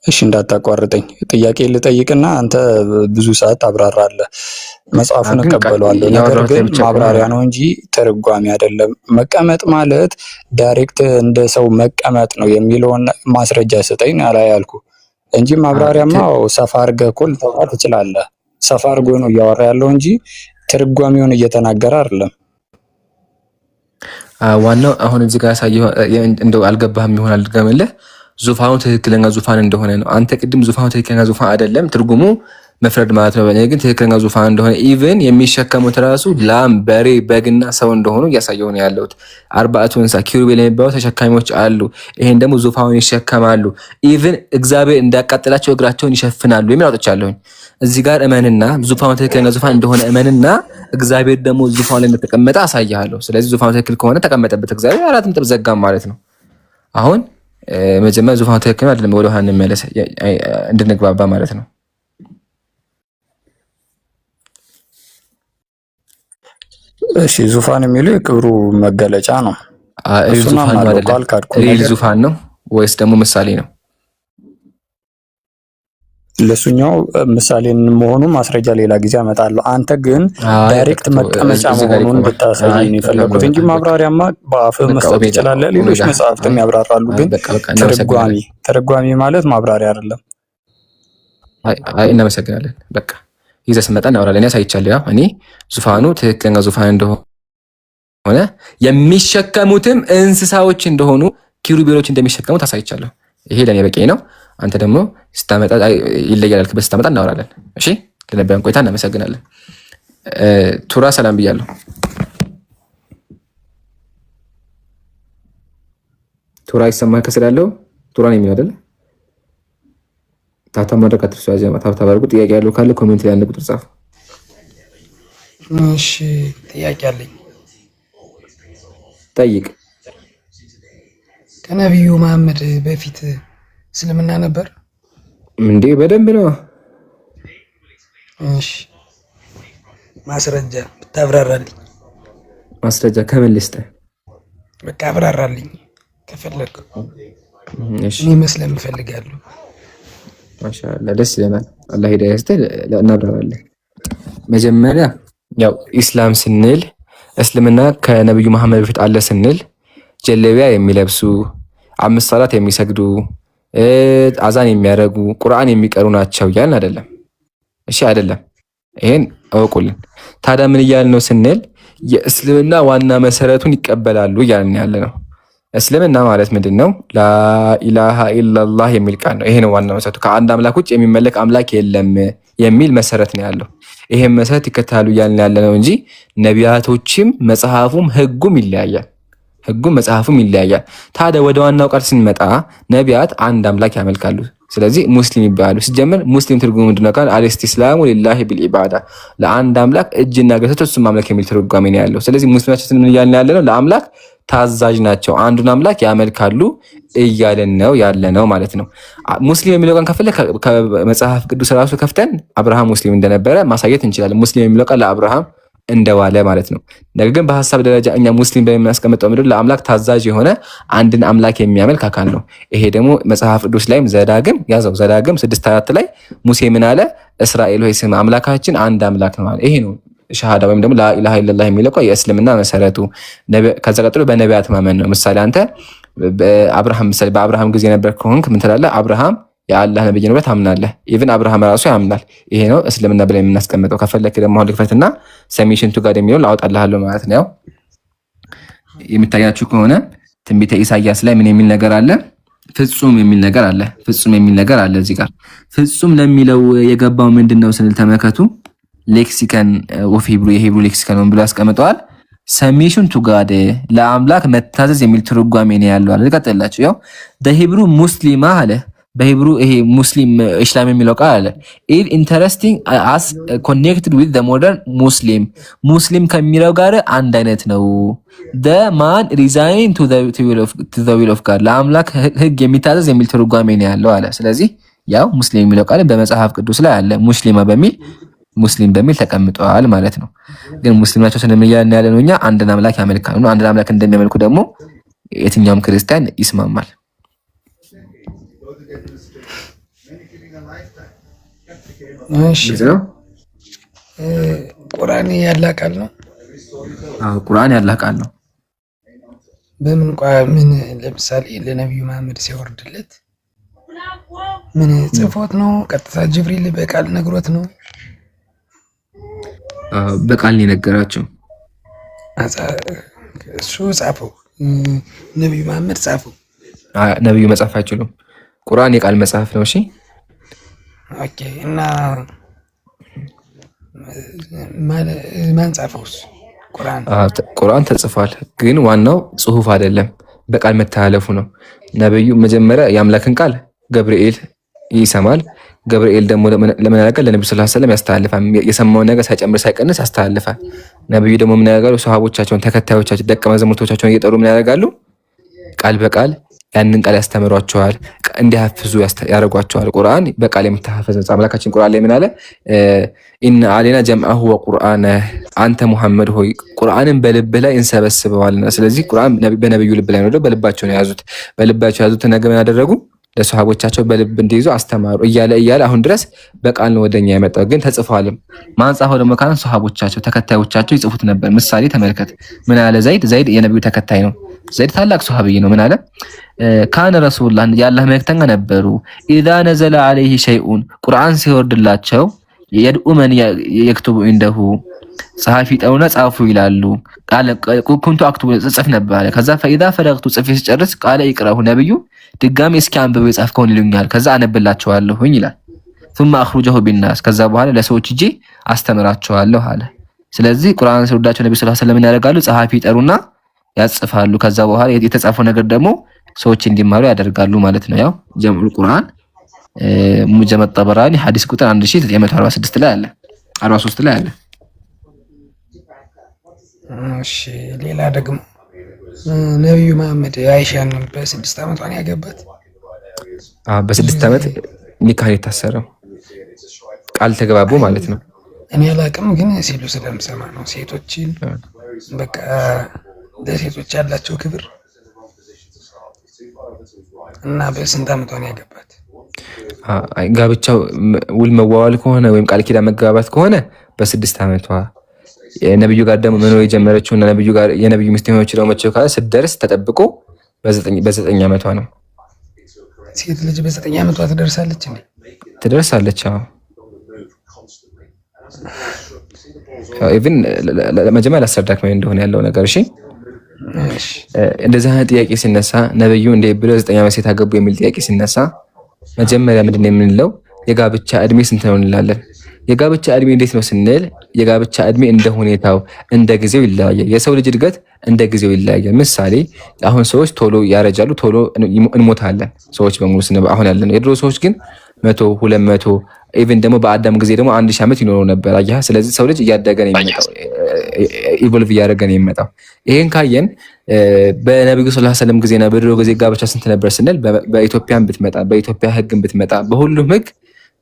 እሺ እንዳታቋርጠኝ። ጥያቄ ልጠይቅና አንተ ብዙ ሰዓት አብራራለህ። መጽሐፉን እቀበለዋለሁ። ነገር ግን ማብራሪያ ነው እንጂ ትርጓሜ አይደለም። መቀመጥ ማለት ዳይሬክት እንደ ሰው መቀመጥ ነው የሚለውን ማስረጃ ስጠኝ አላ ያልኩ እንጂ ማብራሪያማ ሰፋ አድርገህ እኮ ልታወራ ትችላለህ። ሰፋ አድርጎ ነው እያወራ ያለው እንጂ ትርጓሜውን እየተናገረ አይደለም። ዋናው አሁን እዚህ ጋር ያሳየው እንደው አልገባህም ይሆናል ልገምልህ፣ ዙፋኑ ትክክለኛ ዙፋን እንደሆነ ነው። አንተ ቅድም ዙፋኑ ትክክለኛ ዙፋን አይደለም ትርጉሙ መፍረድ ማለት ነው። በእኔ ግን ትክክለኛ ዙፋን እንደሆነ ኢቭን የሚሸከሙት ራሱ ላም፣ በሬ፣ በግና ሰው እንደሆኑ እያሳየው ነው ያለሁት። አርባዕቱ እንስሳ ኪሩቤል የሚባሉ ተሸካሚዎች አሉ። ይሄን ደግሞ ዙፋኑን ይሸከማሉ። ኢቭን እግዚአብሔር እንዳያቃጥላቸው እግራቸውን ይሸፍናሉ የሚል አውጥቻለሁኝ። እዚህ ጋር እመንና ዙፋኑ ትክክለኛ ዙፋን እንደሆነ እመንና እግዚአብሔር ደግሞ ዙፋኑ ላይ እንደተቀመጠ አሳያለሁ። ስለዚህ ዙፋኑ ትክክል ከሆነ ተቀመጠበት እግዚአብሔር 4 ነጥብ ዘጋም ማለት ነው። አሁን መጀመሪያ ዙፋኑ ትክክል አይደለም ወደ ኋላ እንመለስ እንድንግባባ ማለት ነው። እሺ ዙፋን የሚለው የክብሩ መገለጫ ነው። ዙፋን ነው ወይስ ደግሞ ምሳሌ ነው? ለሱኛው ምሳሌ መሆኑ ማስረጃ ሌላ ጊዜ አመጣለሁ። አንተ ግን ዳይሬክት መቀመጫ መሆኑን እንድታሳይ ነው የፈለኩት እንጂ ማብራሪያማ በአፍህ መስጠት ትችላለህ። ሌሎች መጽሐፍትም ያብራራሉ። ግን ተርጓሚ ማለት ማብራሪያ አይደለም። እናመሰግናለን። በቃ ይዘህ ስመጣ እናወራለን። ያሳይቻለሁ። ያው እኔ ዙፋኑ ትክክለኛ ዙፋን እንደሆነ የሚሸከሙትም እንስሳዎች እንደሆኑ ኪሩቤሎች እንደሚሸከሙት አሳይቻለሁ። ይሄ ለኔ በቂ ነው። አንተ ደግሞ ስታመጣ ይለያል ክበስ ስታመጣ እናወራለን። እሺ፣ ለነበረን ቆይታ እናመሰግናለን። ቱራ ሰላም ብያለሁ። ቱራ ይሰማል? ከስር ያለው ቱራ ነው የሚለው አይደል? ታታ ማድረግ አትርሱ። ያዘማ ታታ ባርጉ። ጥያቄ ያለው ካለ ኮሜንት ላይ አንድ ቁጥር ጻፉ። እሺ፣ ጥያቄ አለኝ። ጠይቅ። ከነብዩ መሐመድ በፊት እስልምና ነበር እንዴ? በደንብ ነው። እሺ፣ ማስረጃ ብታብራራልኝ። ማስረጃ ከምን ልስጥህ? በቃ አብራራልኝ ከፈለክ። እሺ፣ እኔ መስለም እፈልጋለሁ። ማሻአላ ደስ ይለናል። አላህ ሂዳያ ይስጥህ። እናብራራለን። መጀመሪያ ያው ኢስላም ስንል እስልምና ከነብዩ መሐመድ በፊት አለ ስንል ጀለቢያ የሚለብሱ 5 ሰላት የሚሰግዱ አዛን የሚያደርጉ ቁርአን የሚቀሩ ናቸው እያልን አይደለም። እሺ አይደለም፣ ይሄን አውቁልን። ታዲያ ምን እያልን ነው ስንል የእስልምና ዋና መሰረቱን ይቀበላሉ እያልን ያለ ነው። እስልምና ማለት ምንድን ነው? ላኢላሃ ኢላላህ የሚል ቃል ነው። ይሄ ነው ዋና መሰረቱ። ከአንድ አምላክ ውጭ የሚመለክ አምላክ የለም የሚል መሰረት ነው ያለው። ይሄን መሰረት ይከተላሉ እያልን ያለ ነው እንጂ ነቢያቶችም መጽሐፉም ህጉም ይለያያል። ህጉም መጽሐፉም ይለያያል። ታዲያ ወደ ዋናው ቃል ስንመጣ ነቢያት አንድ አምላክ ያመልካሉ። ስለዚህ ሙስሊም ይባላሉ። ሲጀመር ሙስሊም ትርጉሙ ምንድነው? ካል አልስቲስላሙ ሊላሂ ቢልኢባዳ ለአንድ አምላክ እጅና ገሰት እሱን ማምለክ የሚል ትርጓሜ ነው ያለው። ስለዚህ ሙስሊማችን ምን እያልን ያለ ነው? ለአምላክ ታዛዥ ናቸው፣ አንዱን አምላክ ያመልካሉ እያለን ነው ያለ ነው ማለት ነው። ሙስሊም የሚለው ቃል ከፈለ ከመጽሐፍ ቅዱስ ራሱ ከፍተን አብርሃም ሙስሊም እንደነበረ ማሳየት እንችላለን። ሙስሊም የሚለው ቃል ለአብርሃም እንደዋለ ማለት ነው። ነገር ግን በሐሳብ ደረጃ እኛ ሙስሊም በሚያስቀምጠው ምድር ለአምላክ ታዛዥ የሆነ አንድን አምላክ የሚያመልክ አካል ነው። ይሄ ደግሞ መጽሐፍ ቅዱስ ላይም ዘዳግም ያዘው። ዘዳግም 6:4 ላይ ሙሴ ምን አለ? እስራኤል ሆይ ስም አምላካችን አንድ አምላክ ነው ማለት። ይሄ ነው ሸሃዳ ወይም ደግሞ ላኢላሃ ኢለላህ የሚለው የእስልምና መሰረቱ። ከዛ ቀጥሎ በነቢያት ማመን ነው። ምሳሌ አንተ በአብርሃም ጊዜ ነበር ከሆንክ ምን ትላለህ? አብርሃም የአላህ ነብይ ነው ብለህ ታምናለህ። ኢቭን አብርሃም ራሱ ያምናል። ይሄ ነው እስልምና ብለን የምናስቀምጠው። ከፈለክ ደግሞ አሁን ልክፈትና ሰሚሽን ቱ ጋር የሚለው ላውጣልሃለሁ ማለት ነው። የሚታያችሁ ከሆነ ትንቢተ ኢሳይያስ ላይ ምን የሚል ነገር አለ? ፍጹም የሚል ነገር አለ። ፍጹም የሚል ነገር አለ። እዚህ ጋር ፍጹም ለሚለው የገባው ምንድነው ስንል ተመከቱ። ሌክሲከን ኦፍ ሂብሩ የሂብሩ ሌክሲከን ነው ብሎ ያስቀምጠዋል። ሰሚሽን ቱ ጋድ ለአምላክ መታዘዝ የሚል ትርጓሜ ነው ያለው አለ። ልቀጥላችሁ። ያው በሂብሩ ሙስሊማ አለ። በሂብሩ ይሄ ሙስሊም እስላም የሚለው ቃል አለ። ኢት ኢንተረስቲንግ አስ ኮኔክትድ ዊዝ ዘ ሞደርን ሙስሊም ከሚለው ጋር አንድ አይነት ነው። the man resign to the will of God ለአምላክ ህግ የሚታዘዝ የሚል ትርጓሜ ነው ያለው አለ። ስለዚህ ያው ሙስሊም የሚለው ቃል በመጽሐፍ ቅዱስ ላይ አለ። ሙስሊም በሚል ተቀምጧል ማለት ነው። ግን ሙስሊም ናቸው ስንምያልን ያለ ነው እኛ አንድን አምላክ ያመልካሉ። አንድን አምላክ እንደሚያመልኩ ደግሞ የትኛውም ክርስቲያን ይስማማል። እሺ ቁርአን ያላህ ቃል ነው? አዎ ቁርአን ያላህ ቃል ነው። ምን ለምሳሌ ለነብዩ መሐመድ ሲያወርድለት ምን ጽፎት ነው? ቀጥታ ጅብሪል በቃል ነግሮት ነው? በቃል ነው የነገራቸው። እሱ ጻፈው፣ ነብዩ መሐመድ ጻፈው። ነብዩ መጻፍ አይችሉም። ቁርአን የቃል መጽሐፍ ነው። እሺ ኦኬ። እና ማን ጻፈውስ? ቁርአን ተጽፏል፣ ግን ዋናው ጽሁፍ አይደለም፣ በቃል መተላለፉ ነው። ነብዩ መጀመሪያ የአምላክን ቃል ገብርኤል ይሰማል። ገብርኤል ደግሞ ለምን ያደርጋል? ለነብዩ ሰለላሁ ዐለይሂ ወሰለም ያስተላልፋል። የሰማውን ነገር ሳይጨምር ሳይቀንስ ያስተላልፋል። ነብዩ ደግሞ ምን ያደርጋሉ? ሰሃቦቻቸውን፣ ተከታዮቻቸውን፣ ደቀ መዛሙርቶቻቸውን እየጠሩ ምን ያደርጋሉ? ቃል በቃል ያንን ቃል ያስተምሯቸዋል፣ እንዲያፍዙ ያደርጓቸዋል። ቁርአን በቃል የምታሐፈዝ ነው። አምላካችን ቁርአን ላይ ምን አለ? ኢነ አለይና ጀምዐሁ ወቁርአነ፣ አንተ ሙሐመድ ሆይ ቁርአንን በልብህ ላይ እንሰበስበዋልና። ስለዚህ ቁርአን በነብዩ ልብ ላይ ነው፣ በልባቸው ነው የያዙት። በልባቸው የያዙት ነገር ምን ያደረጉ? ለሰሃቦቻቸው በልብ እንዲይዙ አስተማሩ። እያለ አሁን ድረስ በቃል ነው ወደኛ የመጣው፣ ግን ተጽፏልም። ማን ጻፈው ደግሞ ካለ ሰሃቦቻቸው፣ ተከታዮቻቸው ይጽፉት ነበር። ምሳሌ ተመልከት። ምን አለ? ዘይድ የነብዩ ተከታይ ነው። ዘይድ ታላቅ ሱሐቢይ ነው። ምን አለ? ካነ ረሱሉላህ የአላህ መልእክተኛ ነበሩ። ኢዛ ነዘለ ዐለይሂ ሸይኡን ቁርአን ሲወርድላቸው የድኡ መን የክቱቡ እንደሁ ጸሐፊ ጠሩና ጻፉ ይላሉ። ቃለ ኩንቱ አክቱቡ ጽፍ ነበር አለ። ከዛ ፈኢዛ ፈረግቱ ጽፌ ሲጨርስ ቃለ ይቅራሁ ነብዩ ድጋሚ እስኪ አንብበው የጻፍከውን ይሉኛል። ከዛ አነብላቸዋለሁኝ ይላል። ثم اخرجه بالناس ከዛ በኋላ ለሰዎች እጄ አስተምራቸዋለሁ አለ። ስለዚህ ቁርአን ሲወርዳቸው ነብዩ ሰለላሁ ዐለይሂ ወሰለም ያደርጋሉ፣ ጸሐፊ ጠሩና ያጽፋሉ። ከዛ በኋላ የተጻፈው ነገር ደግሞ ሰዎች እንዲማሩ ያደርጋሉ ማለት ነው። ያው ጀምዑል ቁርአን ሙጀመ ጠበራኒ ሐዲስ ቁጥር 1946 ላይ አለ፣ 43 ላይ አለ። እሺ ሌላ ደግሞ ነብዩ መሐመድ አይሻን በ6 ዓመቷን ያገባት? በ6 ዓመት ኒካህ የታሰረው ቃል ተገባቡ ማለት ነው። እኔ አላቅም፣ ግን ሲሉ ስለምሰማ ነው። ሴቶችን በቃ ለሴቶች ያላቸው ክብር እና በስንት ዓመቷን ያገባት? ጋብቻው ውል መዋዋል ከሆነ ወይም ቃል ኪዳን መገባባት ከሆነ በ6 ዓመቷ፣ የነብዩ ጋር ደግሞ መኖር የጀመረችው እና ነብዩ ጋር የነብዩ ሚስት ሆነች ነው መቼው ካለ ስትደርስ ተጠብቆ በ9 ዓመቷ ነው። ሴት ልጅ በ9 ዓመቷ ትደርሳለች እንዴ? ትደርሳለች። አዎ ኢቭን መጀመሪያ ላስረዳክ ምን እንደሆነ ያለው ነገር። እሺ እንደዚህ አይነት ጥያቄ ሲነሳ ነብዩ እንደ ብለው 9 ዓመት ሴት አገቡ የሚል ጥያቄ ሲነሳ መጀመሪያ ምንድን ነው የምንለው? የጋብቻ እድሜ ስንት ነው እንላለን። የጋብቻ እድሜ እንዴት ነው ስንል የጋብቻ እድሜ እንደ ሁኔታው እንደ ጊዜው ይለያያል። የሰው ልጅ እድገት እንደ ጊዜው ይለያያል። ምሳሌ አሁን ሰዎች ቶሎ ያረጃሉ፣ ቶሎ እንሞታለን። ሰዎች በሙሉ አሁን ያለነው የድሮ ሰዎች ግን 100 200 ኢቭን ደግሞ በአዳም ጊዜ ደግሞ 1000 ዓመት ይኖረው ነበር። አያ ስለዚህ ሰው ልጅ እያደገ ነው የሚመጣው፣ ኢቮልቭ እያደረገ ነው የሚመጣው። ይሄን ካየን በነብዩ ሰለላሁ ዐለይሂ ወሰለም ጊዜና በድሮ ጊዜ ጋብቻ ስንት ነበር ስንል በኢትዮጵያም ብትመጣ በኢትዮጵያ ሕግም ብትመጣ በሁሉም ሕግ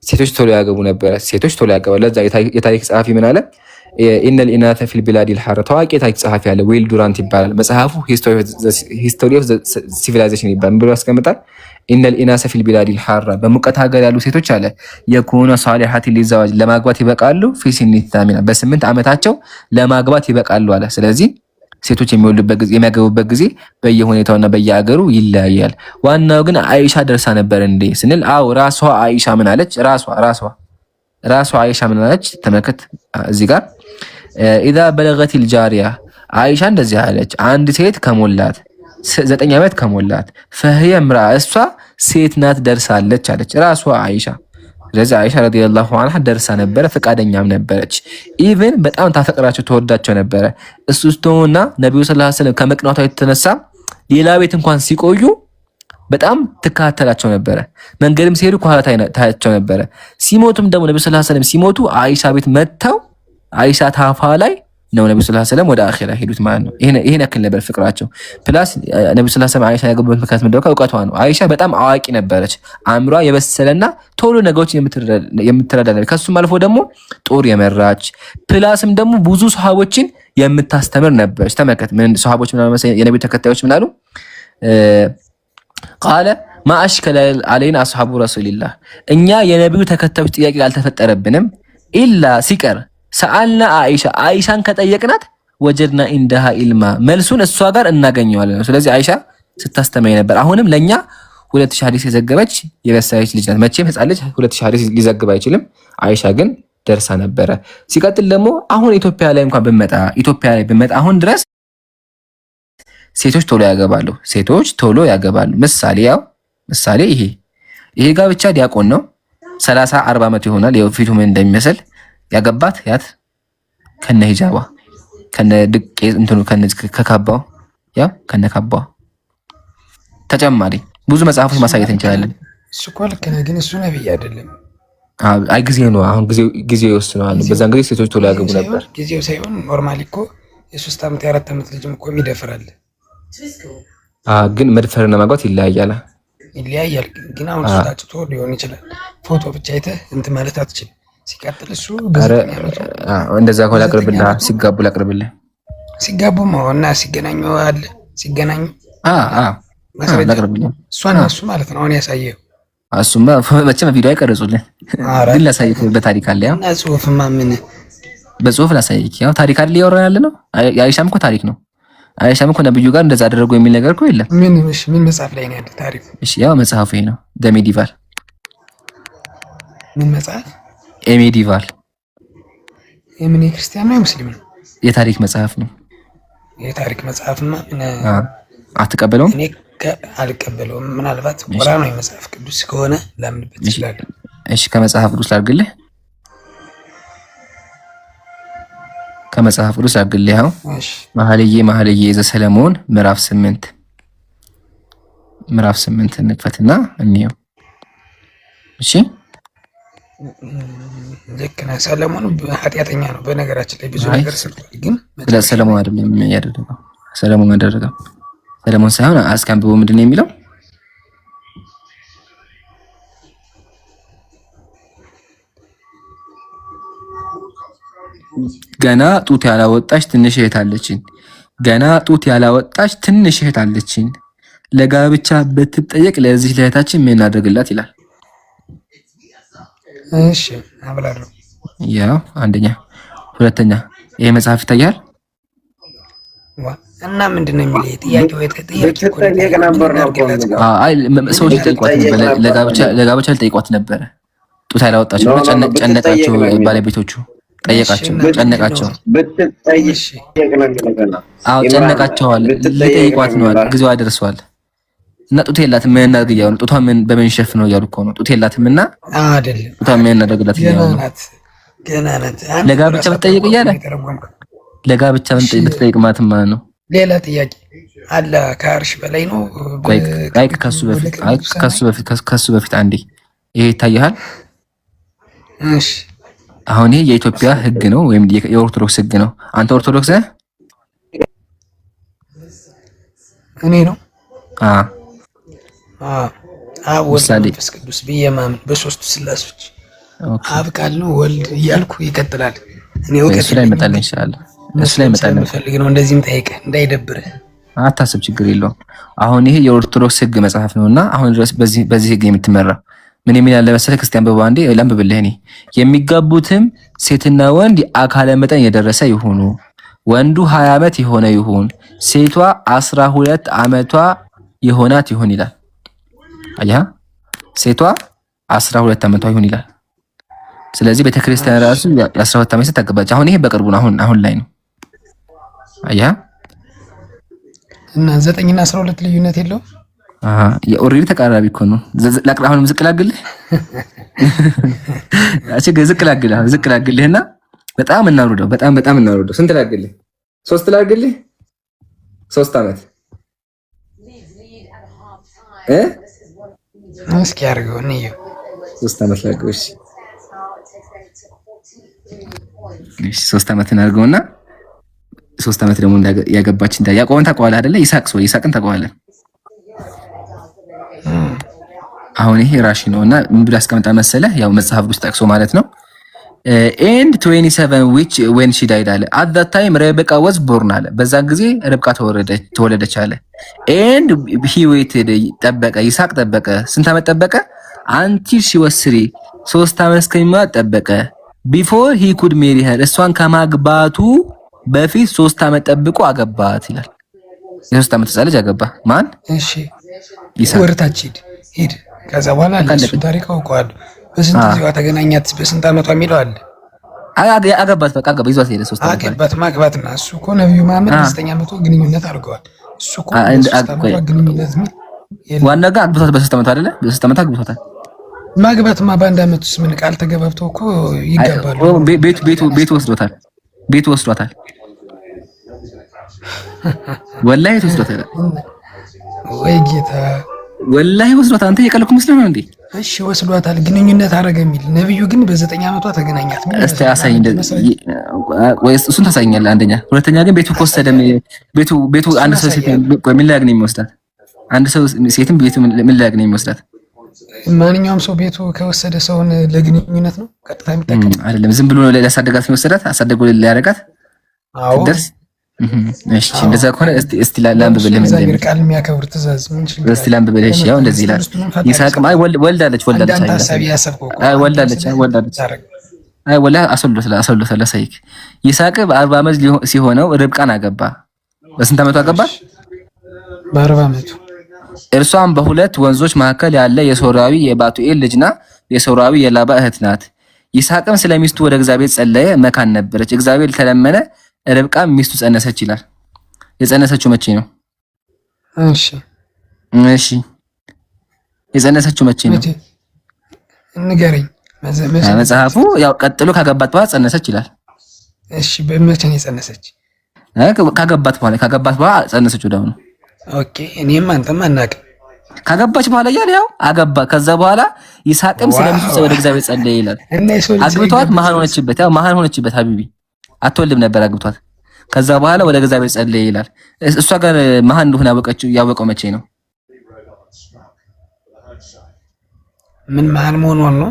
ሴቶች ቶሎ ያገቡ ነበር። ሴቶች ቶሎ ያገባሉ። ለዛ የታሪክ ጸሐፊ ምን አለ? ኢነል ኢናተ ፊል ቢላዲል ሐራ ታዋቂ የታሪክ ጸሐፊ አለ፣ ዊል ዱራንት ይባላል። መጽሐፉ ሂስቶሪ ኦፍ ሲቪላይዜሽን ይባላል። ብሎ ያስቀምጣል። ኢነል ኢናሰ ፊል ቢላዲል ሐራ በሙቀት ሀገር ያሉ ሴቶች አለ የኩኑ ሷሊሃቲ ሊዛዋጅ ለማግባት ይበቃሉ። ፊሲኒ ታሚና በ8 ዓመታቸው ለማግባት ይበቃሉ አለ። ስለዚህ ሴቶች የሚወልዱበት ጊዜ የሚያገቡበት ጊዜ በየሁኔታውና በየአገሩ ይለያያል። ዋናው ግን አይሻ ደርሳ ነበር እንዴ ስንል አው ራሷ አይሻ ምን አለች? ራሷ አይሻ ምን አለች? ተመልከት እዚህ ጋር ኢዛ በለገቲል ጃሪያ አይሻ እንደዚህ አለች፣ አንድ ሴት ከሞላት 9 ዓመት ከሞላት ፈህየ ምራ እሷ ሴት ናት ደርሳለች አለች ራሷ አይሻ። ስለዚህ አይሻ ረዲየላሁ ዐንሃ ደርሳ ነበረ፣ ፈቃደኛም ነበረች። ኢቭን በጣም ታፈቅራቸው ተወዳቸው ነበረ። እሱስቶና ነብዩ ሰለላሁ ዐለይሂ ወሰለም ከመቅናቷ የተነሳ ሌላ ቤት እንኳን ሲቆዩ በጣም ትከታተላቸው ነበረ። መንገድም ሲሄዱ ከኋላ ታያቸው ነበረ። ሲሞቱም ደግሞ ነብዩ ሰለላሁ ዐለይሂ ወሰለም ሲሞቱ አይሻ ቤት መጥተው አይሻ ታፋ ላይ ነው ነብዩ ሰለላሁ ዐለይሂ ወሰለም ወደ አኺራ ሄዱት ማለት ነው። ይሄን ያክል ነበር ፍቅራቸው። ፕላስ ነብዩ ሰለላሁ ዐለይሂ ወሰለም አይሻ ያገቡበት ምክንያት ምንድነው? እውቀቷ ነው። አይሻ በጣም አዋቂ ነበረች፣ አእምሯ የበሰለና ቶሎ ነገሮችን የምትረዳ ነበር። ከሱም አልፎ ደግሞ ጦር የመራች ፕላስም ደግሞ ብዙ ሱሐቦችን የምታስተምር ነበረች። ተመከት ምን ሱሐቦች ምን ማለት የነብዩ ተከታዮች ምን አሉ? ቃለ ማአሽከለ አለይና አስሐቡ ረሱልላህ እኛ የነብዩ ተከታዮች ጥያቄ አልተፈጠረብንም ኢላ ሲቀር ሰአልና አይሻን ከጠየቅናት ወጀድና ኢንደሃ ኢልማ መልሱን እሷ ጋር እናገኘዋለን። ስለዚህ አይሻ ስታስተምረኝ ነበር። አሁንም ለኛ 2000 ሐዲስ የዘገበች የበሰለች ልጅ ናት። መቼም ህፃን ልጅ 2000 ሐዲስ ሊዘግብ አይችልም። አይሻ ግን ደርሳ ነበረ። ሲቀጥል ደግሞ አሁን ኢትዮጵያ ላይ እንኳን ብመጣ አሁን ድረስ ሴቶች ቶሎ ያገባሉ። ምሳሌ ይሄ ጋብቻ ዲያቆን ነው 30-40 ዓመት ይሆናል። ፊቱ ምን እንደሚመስል ያገባት ያት ከነ ሂጃባ ከነ ድቄ እንትኑ ከካባው ከነ ካባው ተጨማሪ ብዙ መጽሐፎች ማሳየት እንችላለን። እሱ እኮ ልክ ነህ፣ ግን እሱ ነብይ አይደለም። አይ ጊዜ ነው። አሁን ጊዜው ይወስነዋል። በዛን ጊዜ ሴቶች ቶሎ ያገቡ ነበር። ጊዜው ሳይሆን ኖርማሊ እኮ የ3 ዓመት የ4 ዓመት ልጅም እኮ የሚደፍራል። ግን መድፈርና ማግባት ይለያያል። ግን አሁን እሱ ታጭቶ ሊሆን ይችላል። ፎቶ ብቻ አይተህ እንትን ማለት አትችልም። ሲቀጥል እሱ እንደዛ ከሆነ ላቅርብልህ ሲጋቡም እና ሲገናኙ አለ ሲገናኙ ላቅርብልህ እሱ ማለት ነው። አሁን ያሳየው እሱማ መቼም ቪዲዮ አይቀርጹልን፣ ግን ላሳይህ በታሪክ አለ። ያው እና ጽሁፍማ ምን በጽሁፍ ላሳይህ። ያው ታሪክ አይደል እያወራን ያለ ነው። የአይሻም እኮ ታሪክ ነው። አይሻም እኮ ነብዩ ጋር እንደዛ አደረጉ የሚል ነገር እኮ የለም። ምን መጽሐፍ ላይ ነው ያለው ታሪክ? እሺ ያው መጽሐፉ ይሄ ነው። ሜዲቫል ምን መጽሐፍ? ሜዲቫል የምን የክርስቲያን ነው የሙስሊም ነው? የታሪክ መጽሐፍ ነው። የታሪክ መጽሐፍማ ምን አትቀበለውም? እኔ አልቀበለውም። ምናልባት ቁርአን ነው የመጽሐፍ ቅዱስ ከሆነ ላምንበት ይችላል። እሺ ከመጽሐፍ ቅዱስ ላድርግልህ። ከመጽሐፍ ቅዱስ ላድርግልህ። ያው መኃልየ ዘሰሎሞን ምዕራፍ 8 እንክፈትና እንየው። እሺ ልክ ነህ። ሰለሞን ኃጢአተኛ ነው በነገራችን ላይ ብዙ ነገር ሰርቷል። ግን ሰለሞን አይደለም ያደረገው። ሰለሞን ሳይሆን አስካንብቦ ምንድን ነው የሚለው? ገና ጡት ያላወጣች ትንሽ እህት አለችኝ። ለጋብቻ ብትጠየቅ ለዚህ ለእህታችን ምን እናደርግላት ይላል። እሺ አብራሩ። ያው አንደኛ፣ ሁለተኛ ይሄ መጽሐፍ ይታያል እና ምንድነው የሚለው ጥያቄው? አይ ሰዎች ጠይቋት ለጋብቻ ልጠይቋት ነበረ። ጡት ያላወጣቸው ጨነቃቸው። ባለቤቶቹ ጠየቃቸው፣ ጨነቃቸው። ጨነቃቸዋል። ልጠይቋት ነው፣ ጊዜዋ ደርሷል እና ጡት የላትም። ምን እናድርግ እያሉ ነው። ጡቷን በምን ሸፍነው እያሉ እኮ ነው። ጡት የላትም እና አይደለም ጡቷን ምን እናደርግላት እያሉ ነው። ለጋብቻ ብትጠይቅ እያለ ለጋብቻ ብትጠይቅ ማለት ነው። ሌላ ጥያቄ አለ። ከአርሽ በላይ ነው። ከሱ በፊት አንዴ ይሄ ይታያል። እሺ አሁን ይሄ የኢትዮጵያ ሕግ ነው ወይም የኦርቶዶክስ ሕግ ነው። አንተ ኦርቶዶክስ ነህ? እኔ ነው ወልድ መንፈስ ቅዱስ ብዬ ማምን በሶስቱ ስላሴዎች አብ ቃል ነው ወልድ እያልኩ ይቀጥላል። እኔ እሱ ላይ መጣልኝ ይችላል። እሱ ላይ መጣልኝ ፈልግ ነው። እንደዚህም ጠይቀህ እንዳይደብርህ አታስብ፣ ችግር የለውም። አሁን ይሄ የኦርቶዶክስ ሕግ መጽሐፍ ነውና አሁን ድረስ በዚህ ሕግ የምትመራ ምን የሚል ያለ መሰለህ? ክርስቲያን በባንዴ ላንብብልህ። እኔ የሚጋቡትም ሴትና ወንድ አካለ መጠን የደረሰ ይሁኑ። ወንዱ 20 ዓመት የሆነ ይሁን፣ ሴቷ 12 ዓመቷ የሆናት ይሁን ይላል። አያ ሴቷ 12 ዓመቷ ይሁን ይላል። ስለዚህ ቤተክርስቲያን ራሱ የ12 ዓመት ታገባች። አሁን ይሄ በቅርቡ ነው፣ አሁን ላይ ነው። አያ እና 9 እና 12 ልዩነት የለውም። የኦሬዲ ተቃራቢ እኮ ነው። አሁንም ዝቅ ላግልህ ዝቅ ላግልህና በጣም እናውርደው። ስንት ላግልህ? 3 ላግልህ። 3 ዓመት እስኪ አድርገው እንየው። 3 ዓመት ላግልህ። እሺ 3 ዓመት እናድርገውና 3 ዓመት ደግሞ ያገባች ያዕቆብን ታውቀዋለህ አይደለ? ይስሐቅን ታውቀዋለህ? አሁን ይሄ ራሺ ነውና ምን ብሎ ያስቀምጣ መሰለህ? ያው መጽሐፍ ውስጥ ጠቅሶ ማለት ነው። and 27 which when she died አለ at that time rebecca was born አለ። በዛን ጊዜ ርብቃ ተወለደች አለ። and he waited ጠበቀ፣ ይስሐቅ ጠበቀ። ስንት ዓመት ጠበቀ? until she was 3 ዓመት እስከሚሞላ ጠበቀ። ቢፎር ሂ ኩድ ሜሪ ሄር እሷን ከማግባቱ በፊት 3 ዓመት ጠብቆ አገባት ይላል። የ3 ዓመት ልጅ አገባ ማን? እሺ ወርታች ሂድ። ከዛ በኋላ ለሱ ታሪክ አውቀዋለሁ። በስንት ጊዜዋ ተገናኛት? በስንት ዓመቷ የሚለው አለ። አገባት በቃ አገባ ይዟት ሄደ። 3 ዓመት አገባት ማግባትና እሱ እኮ ነብዩ መሐመድ 9 ዓመቱ ግንኙነት አድርገዋል። እሱ እኮ ግንኙነት ነው ዋና ጋር አግብቷት በ3 ዓመት አይደለ? በ3 ዓመት አግብቷታል። ማግባትማ በአንድ ዓመት ውስጥ ምን ቃል ተገባብተው እኮ ይገባሉ። ቤቱ ወስዶታል። ቤቱ ወስዷታል። ወላሂ ወስዷታል። ወይ ጌታ ወላሂ ወስዷታል። አንተ የቀለድኩ መስሎህ ነው እንዴ? እሺ ወስዷታል። ግንኙነት አደረገ የሚል ነብዩ ግን በ9 ዓመቷ ተገናኛት። እስቲ አሳይ ወይስ እሱን ታሳይኛለህ? አንደኛ፣ ሁለተኛ ግን ቤቱ ከወሰደ ቤቱ አንድ ሰው ሴት ምን ላይ ነው የሚወስዳት? አንድ ሰው ሴትም ቤቱ ምን ላይ ነው የሚወስዳት? ማንኛውም ሰው ቤቱ ከወሰደ ሰውን ለግንኙነት ነው ቀጥታ የሚጠቀም አይደለም። ዝም ብሎ ሊያሳደጋት የሚወስዳት አሳደጎ ሊያረጋት ደርስ። እሺ እንደዛ ከሆነ እስቲ ላንብብልህ። ምን እንደሚል ቃል የሚያከብር ትእዛዝ ምን ይችላል? እስቲ ላንብብልህ። እሺ ያው እንደዚህ ይላል። ይስሐቅም ወልዳለች አሰሉት ሳይክ ይስሐቅ በ40 ዓመት ሲሆነው ርብቃን አገባ። በስንት ዓመቱ አገባ? በ40 ዓመቱ። እርሷም በሁለት ወንዞች መካከል ያለ የሶርያዊ የባቱኤል ልጅና የሶርያዊ የላባ እህት ናት። ይስሐቅም ስለሚስቱ ወደ እግዚአብሔር ጸለየ፣ መካን ነበረች። እግዚአብሔር ተለመነ፣ ርብቃም ሚስቱ ጸነሰች ይላል። የጸነሰችው መቼ ነው? እሺ የጸነሰችው መቼ ነው? ንገረኝ። መጽሐፉ ያው ቀጥሎ ካገባት በኋላ ጸነሰች ይላል። እሺ በመቼ ነው የጸነሰች? ካገባት በኋላ ጸነሰች ወዲያው ነው። ኦኬ እኔም አንተም አናውቅም። ካገባች በኋላ ያለ ያው አገባ። ከዛ በኋላ ይስሐቅም ስለሚስቱ ወደ እግዚአብሔር ጸለየ ይላል። አግብቷት መሃን ሆነችበት። ያው መሃን ሆነችበት። ሀቢቢ አትወልድም ነበር አግብቷት። ከዛ በኋላ ወደ እግዚአብሔር ጸለየ ይላል። እሷ ጋር መሃን እንደሆነ ያወቀው መቼ ነው? ምን መሃን መሆኗን ነው?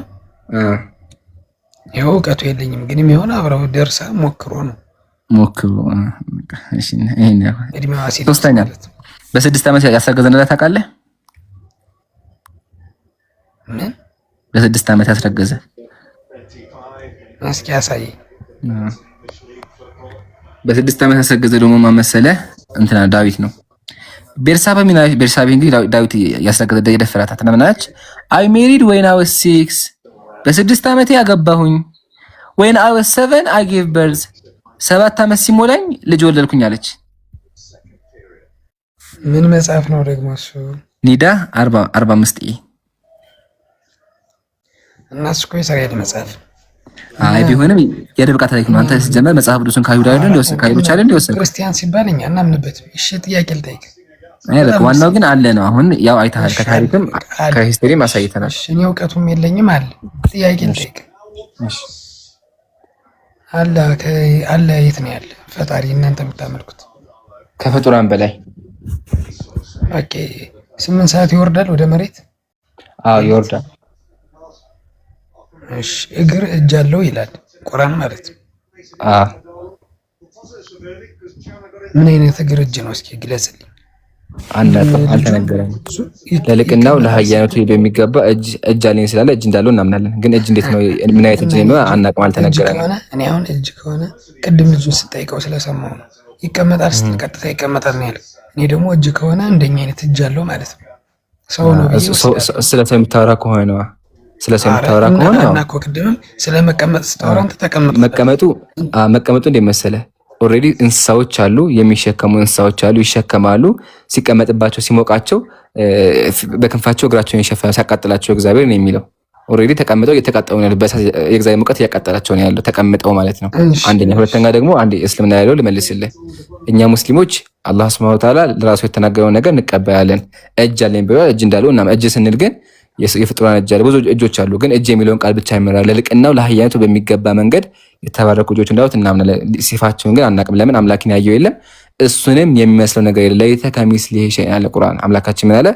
ያው እውቀቱ የለኝም፣ ግን የሚሆን አብረው ደርሳ ሞክሮ ነው። እሺ ይሄን ያው እድሜዋ ሶስተኛ በ6 ዓመት ያስረገዘ እንደዛ ታውቃለህ? ምን በ6 ዓመት ያስረገዘ? እስኪ ያሳይ። በ6 ዓመት ያስረገዘ ደግሞ ማን መሰለህ? እንትና ዳዊት ነው። ቤርሳቤ እንግዲህ ዳዊት ያስረገዘ የደፈራት አትናምናች። አይ ሜሪድ when I was 6 በ6 ዓመቴ ያገባሁኝ። when I was 7 I gave birth 7 ዓመት ሲሞላኝ ልጅ ወለድኩኝ አለች። ምን መጽሐፍ ነው ደግሞ እሱ? ኒዳ 45 እና እሱ እኮ የእስራኤል መጽሐፍ። አይ ቢሆንም የርብቃ ታሪክ ነው። አንተ ሲጀመር መጽሐፍ ቅዱስን ከአይሁድ አይደል እንደወሰድክ? ከአይሁዶች አይደል እንደወሰድክ? ክርስቲያን ሲባል እኛ እናምንበት። እሺ ጥያቄ ልጠይቅ። አይ በቃ ዋናው ግን አለ ነው። አሁን ያው አይተሃል፣ ከታሪክም ከሂስቶሪም አሳይተናል። እሺ እኔ እውቀቱም የለኝም አለ። ጥያቄ ልጠይቅ። እሺ አለ የት ነው ያለ? ፈጣሪ እናንተ የምታመልኩት ከፍጡራን በላይ። ኦኬ 8 ሰዓት ይወርዳል ወደ መሬት? አዎ ይወርዳል። እሺ እግር እጅ አለው ይላል ቁርአን ማለት ነው። ምን አይነት እግር እጅ ነው? እስኪ ግለጽልኝ። አልተነገረም። ለልቅናው ለሀያነቱ ሄዶ የሚገባ እጅ አለኝ ስላለ እጅ እንዳለው እናምናለን። ግን እጅ እንዴት ነው? ምን አይነት እጅ ነው? አናውቅም። አልተነገረም። እኔ አሁን እጅ ከሆነ ቅድም ልጁን ስጠይቀው ስለሰማው ነው። ይቀመጣል ስትል ቀጥታ ይቀመጣል ነው ያለው። እኔ ደግሞ እጅ ከሆነ እንደኛ አይነት እጅ አለው ማለት ነው። ሰው ነው ስለሰው የምታወራ ከሆነ ነው። ስለሰው የምታወራ ከሆነ እና እኮ ቅድምም ስለመቀመጥ ስታወራ አንተ ተቀመጥ። መቀመጡ እንደ መሰለህ ኦልሬዲ እንስሳዎች አሉ፣ የሚሸከሙ እንስሳዎች አሉ፣ ይሸከማሉ። ሲቀመጥባቸው ሲሞቃቸው በክንፋቸው እግራቸውን ይሸፈናል፣ ሲያቃጥላቸው እግዚአብሔር ነው የሚለው። ኦልሬዲ ተቀምጠው እየተቃጠሉ ነው፣ የእግዚአብሔር ሙቀት እያቃጠላቸው ነው ያለው ተቀምጠው ማለት ነው። አንደኛ። ሁለተኛ ደግሞ አንዴ እስልምና ያለው ልመልስልህ። እኛ ሙስሊሞች አላህ ሱብሓነሁ ወተዓላ ለራሱ የተናገረውን ነገር እንቀበላለን። እጅ አለኝ ብሏል። እጅ እንዳለው እና እጅ ስንል ግን የፍጡራን እጅ አለ፣ ብዙ እጆች አሉ። ግን እጅ የሚለውን ቃል ብቻ ይመራል። ለልቅናው ለሀያነቱ በሚገባ መንገድ የተባረኩ እጆች እንዳሉት እናምናለን። ሲፋቸውን ግን አናቅም። ለምን? አምላክን ያየው የለም፣ እሱንም የሚመስለው ነገር የለም። ለይተ ከሚስሊሂ ሸይአን ያለ ቁርአን አምላካችን ምን አለ?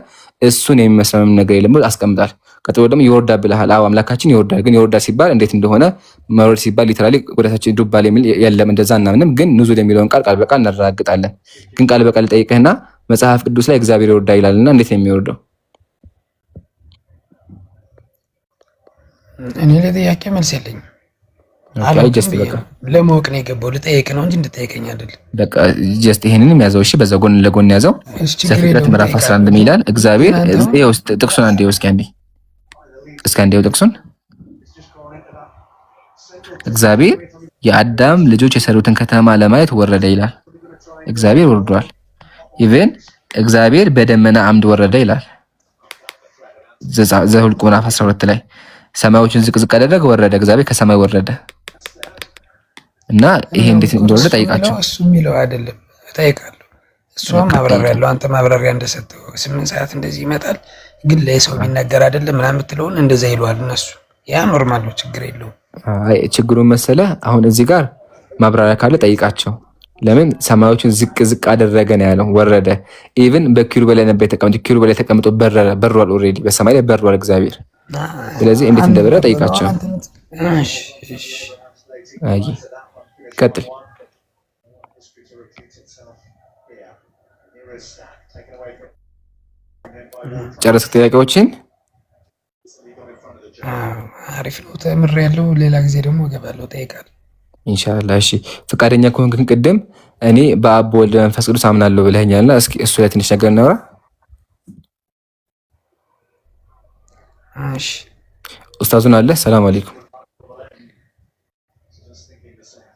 እሱን የሚመስለው ነገር የለም ብሎ አስቀምጧል። ቀጥሎ ደግሞ ይወርዳል ብለሃል። አዎ አምላካችን ይወርዳል። ግን ይወርዳል ሲባል እንዴት እንደሆነ መውረድ ሲባል ሊተራሊ ወደታችን ዱባል የሚል የለም፣ እንደዛ እናምንም። ግን ኑዙል የሚለውን ቃል በቃል እናረጋግጣለን። ግን ቃል በቃል ጠይቅህና መጽሐፍ ቅዱስ ላይ እግዚአብሔር ይወርዳል ይላልና እንዴት ነው የሚወርደው? እኔ ለጥያቄ መልስ የለኝም። ጀስት በቃ ለማወቅ ነው የገባው። ልጠይቅ ነው እንጂ እንድጠይቀኝ አይደለም። በቃ ጀስት ይሄንንም ያዘው። እሺ በዛ ጎን ለጎን ያዘው። ዘፍጥረት ምዕራፍ 11 ይላል እግዚአብሔር ውስጥ ጥቅሱን አንዴ እስኪ ጥቅሱን እግዚአብሔር የአዳም ልጆች የሰሩትን ከተማ ለማየት ወረደ ይላል። እግዚአብሔር ወርዷል። ኢቭን እግዚአብሔር በደመና አምድ ወረደ ይላል። ዘኍልቍ ምዕራፍ 12 ላይ ሰማዮችን ዝቅ ዝቅ አደረገ፣ ወረደ። እግዚአብሔር ከሰማይ ወረደ እና ይሄ እንዴት እንደወረደ ጠይቃቸው። እሱ የሚለው አይደለም እጠይቃለሁ። እሷም ማብራሪያ ያለው አንተ ማብራሪያ እንደሰጠው 8 ሰዓት እንደዚህ ይመጣል፣ ግን ለሰው ቢነገር አይደለም ምናምን የምትለውን እንደዛ ይሏል እነሱ። ያ ኖርማል ነው፣ ችግር የለውም። አይ ችግሩን መሰለ አሁን እዚህ ጋር ማብራሪያ ካለ ጠይቃቸው። ለምን ሰማዮችን ዝቅ ዝቅ አደረገ ነው ያለው፣ ወረደ። ኢቭን በኪሩቤል ላይ ነበር የተቀመጠው። ኪሩቤል ላይ ተቀምጦ በሯል። ኦልሬዲ በሰማይ ላይ በሯል እግዚአብሔር። ስለዚህ እንዴት እንደበረ ጠይቃቸው። አይ ቀጥል። ጨረስክ ጥያቄዎችን? አሪፍ ነው፣ ተምሬያለሁ። ሌላ ጊዜ ደግሞ እገባለሁ፣ እጠይቃለሁ ኢንሻአላህ። እሺ ፈቃደኛ ከሆንክ ግን ቅድም እኔ በአብ በወልድ በመንፈስ ቅዱስ አምናለሁ ብለኸኛልና እስኪ እሱ ላይ ትንሽ ነገር እናውራ። እሺ ኡስታዙን አለ። ሰላም አለይኩም።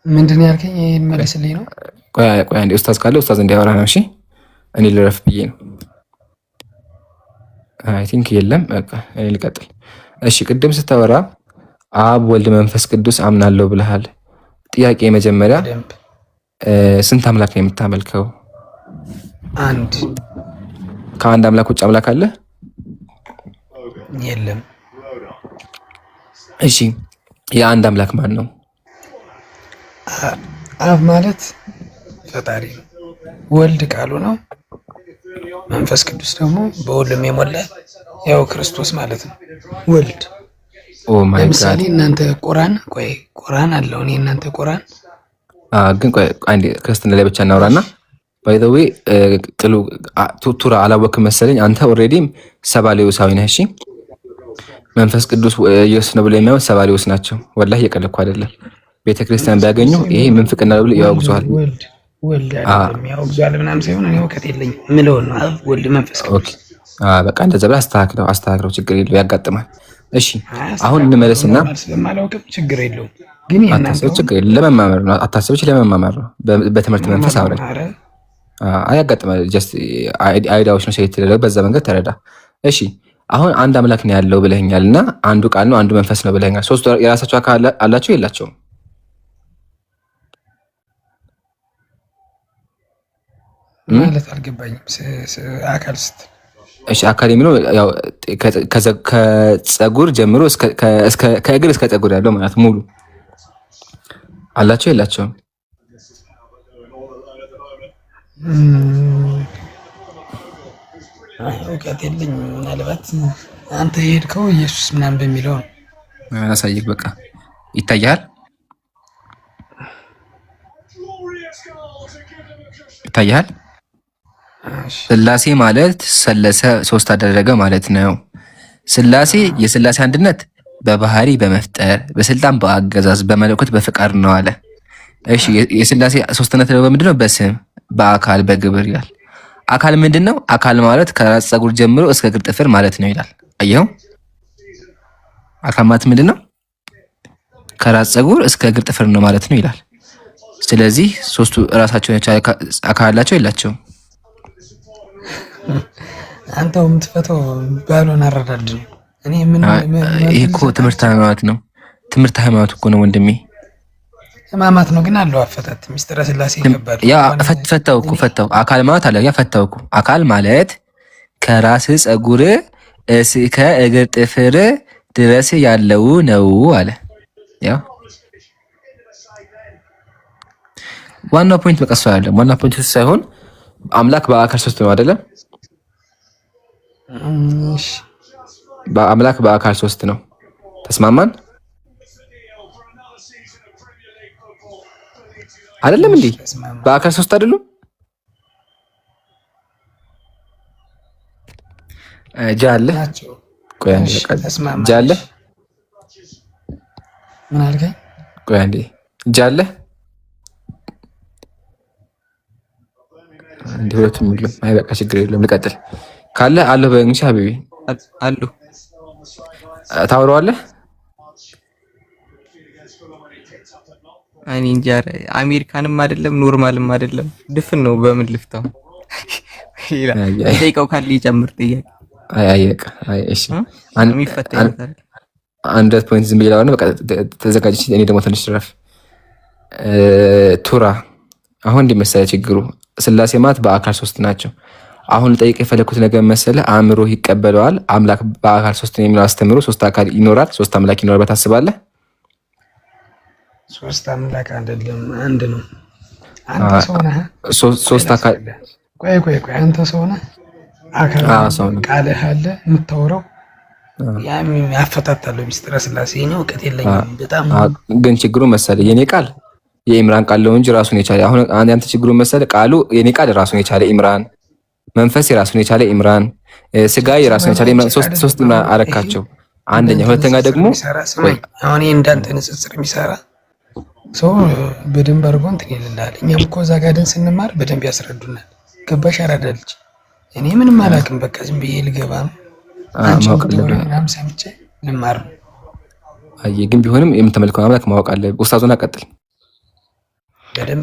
ምንድን ነው ያልከኝ? ይሄን መልስልኝ ነው። ቆይ አንዴ ኡስታዝ ካለ ኡስታዝ እንዲያወራ ነው። እሺ እኔ ልረፍ ብዬ ነው። አይ ቲንክ የለም። በቃ እኔ ልቀጥል። እሺ ቅድም ስታወራ አብ ወልድ መንፈስ ቅዱስ አምናለሁ ብለሃል። ጥያቄ መጀመሪያ ስንት አምላክ ነው የምታመልከው? አንድ። ከአንድ አምላክ ውጭ አምላክ አለ? የለም። እሺ የአንድ አምላክ ማን ነው? አብ ማለት ፈጣሪ ነው። ወልድ ቃሉ ነው። መንፈስ ቅዱስ ደግሞ በሁሉም የሞላ ያው ክርስቶስ ማለት ነው። ወልድ ለምሳሌ እናንተ ቁርአን አለው። እኔ እናንተ ቁርአን ግን አንዴ ክርስትና ላይ ብቻ እናውራና ባይ ዘ ዌይ ቱራ አላወቅም መሰለኝ። አንተ ኦልሬዲም ሰባሌውሳዊ ነህ። እሺ መንፈስ ቅዱስ ኢየሱስ ነው ብለው የሚያዩት ሰባሌውስ ናቸው። ወላሂ እየቀለድኩ አይደለም። ቤተክርስቲያን ቢያገኙ ይሄ ምንፍቅና ነው ብለው ያወግዙሃል። ወልድ አይደለም ያወግዛል ምናምን ሳይሆን እኔ እውቀት የለኝም ምለውን ነው። ወልድ መንፈስ ቅዱስ በቃ እንደዛ ብለህ አስተካክለው ችግር የለው ያጋጥማል። እሺ አሁን እንመለስና ስለማላውቅም ችግር የለውም ግን አታስብ፣ ችግር ለመማመር ነው። አታስብች ለመማመር ነው። በትምህርት መንፈስ አውረን አያጋጥማል። ጀስት አይዲያዎች ነው ሴት ተደረገ በዛ መንገድ ተረዳ። እሺ አሁን አንድ አምላክ ነው ያለው ብለኸኛልና አንዱ ቃል ነው አንዱ መንፈስ ነው ብለኸኛል። ሶስቱ የራሳቸው አካል አላቸው የላቸውም? ማለት አልገባኝም። አካል ስትል እሺ አካል የሚለው ያው ከፀጉር ጀምሮ ከእግር እስከ ፀጉር ያለው ማለት ሙሉ አላቸው የላቸውም? እውቀት የለኝም። ምናልባት አንተ የሄድከው ኢየሱስ ምናምን በሚለው ነው። አሳይክ በቃ ይታያል። ስላሴ ማለት ሰለሰ ሶስት አደረገ ማለት ነው። ስላሴ የስላሴ አንድነት በባህሪ በመፍጠር በስልጣን በአገዛዝ በመለኮት በፍቃድ ነው አለ። እሺ የስላሴ ሶስትነት ደግሞ ምንድነው? በስም በአካል በግብር ይላል። አካል ምንድነው? አካል ማለት ከራስ ፀጉር ጀምሮ እስከ እግር ጥፍር ማለት ነው ይላል። አየኸው? አካል ማለት ምንድነው? ከራስ ፀጉር እስከ እግር ጥፍር ነው ማለት ነው ይላል። ስለዚህ ሶስቱ ራሳቸውን አካል አላቸው የላቸውም? አንተው የምትፈተው ባልሆነ አረዳድ ነው። እኔ ምን ይሄ እኮ ትምህርት ሃይማኖት ነው። ትምህርት ሃይማኖት እኮ ነው ወንድሜ። ህማማት ነው ግን አለው አፈታት ሚስጥረ ስላሴ ይገባል። ያ ፈታው አካል ማለት አለ። ያ ፈታው አካል ማለት ከራስ ፀጉር እስከ እግር ጥፍር ድረስ ያለው ነው አለ። ያ ዋናው ፖይንት በቀስ ያለ ዋናው ፖይንት ሳይሆን አምላክ በአካል ሶስት ነው አይደለም? እሺ በአምላክ በአካል ሶስት ነው። ተስማማን አይደለም እንዴ? በአካል ሶስት አይደሉም? ጃለ ጃለ ምን አልከኝ? ቆይ አንዴ እጅ አለ እንዴ? ሁለቱም የለም። አይ በቃ ችግር የለም ልቀጥል። ካለ አለሁ በእንግሊዝ ሀቢቢ አሉ ታወራዋለህ። እኔ እንጃ አሜሪካንም አይደለም ኖርማልም አይደለም ድፍን ነው። በምን ልፍታው? ጠይቀው ካለ ይጨምር ጥያቄ። አይ በቃ አይ እሺ የሚፈታ ይመስላል። አንድ ፖይንት ዝም ብዬ በቃ ተዘጋጅ። እኔ ደግሞ ትንሽ ረፍ ቱራ አሁን እንዲመሰለ ችግሩ ስላሴ ማለት በአካል ሶስት ናቸው። አሁን ልጠይቅ የፈለኩት ነገር መሰለ አእምሮ ይቀበለዋል አምላክ በአካል ሶስት ነው የሚለው አስተምሮ ሶስት አካል ይኖራል ሶስት አምላክ ይኖራል በታስባለህ? ሶስት አምላክ አይደለም አንድ ነው። አንተ ሰው ነህ። ሶስት አካል ቆይ አንተ ሰው ነህ። አካል ቃልህ አለ የምታወራው ያም ያፈታታለው ሚስጥረ ስላሴ ነው። እውቀት የለኝም በጣም ግን ችግሩ መሰለ የኔ ቃል የኢምራን ቃል ነው እንጂ ራሱን የቻለ አሁን አንተ ችግሩ መሰለ ቃሉ የኔ ቃል ራሱን የቻለ ኢምራን መንፈስ የራሱን የቻለ ኢምራን ስጋ የራሱን የቻለ ኢምራን ሶስት ኢምራን አረካቸው። አንደኛ ሁለተኛ ደግሞ አሁን እንዳንተ ንጽጽር የሚሰራ ሰው በደንብ አድርጎ እንትን ይልላል። እኛም እኮ እዛ ጋር ደን ስንማር በደንብ ያስረዱናል። ገባሽ አራዳልች እኔ ምንም አላውቅም። በቃ ዝም ብዬ ልገባ ነው። አንቺ ምናምን ሰምቼ ልማር ነው። አይ ግን ቢሆንም የምትመልከው አምላክ ማወቅ አለ። ኡስታዙን አቀጥል።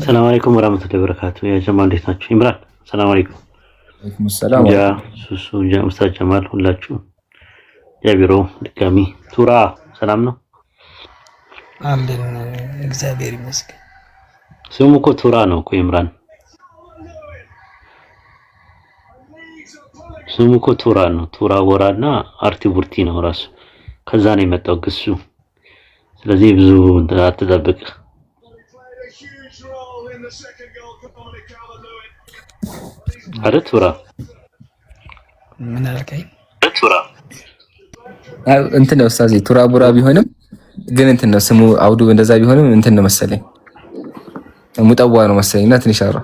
ሰላም አለይኩም ወራህመቱላሂ ወበረካቱ። ያ ጀማ እንዴት ናችሁ? ኢምራን ሰላም አለይኩም። ወአለይኩም ሰላም። ያ ሱሱ ያ ኡስታዝ ጀማል ሁላችሁ የቢሮ ድጋሚ ቱራ ሰላም ነው አለን። እግዚአብሔር ይመስገን። ስሙ እኮ ቱራ ነው እኮ ኢምራን ስሙ እኮ ቱራ ነው። ቱራ ወራና አርቲ ቡርቲ ነው ራሱ ከዛ ነው የመጣው ግሱ። ስለዚህ ብዙ አትጠብቅ። አረ ቱራ ምን አልከኝ? ቱራ እንትን ነው ኡስታዝ ቱራ ቡራ ቢሆንም ግን እንትን ነው ስሙ አውዱ እንደዛ ቢሆንም እንትን ነው መሰለኝ ሙጠዋ ነው መሰለኝና ትንሽ አራ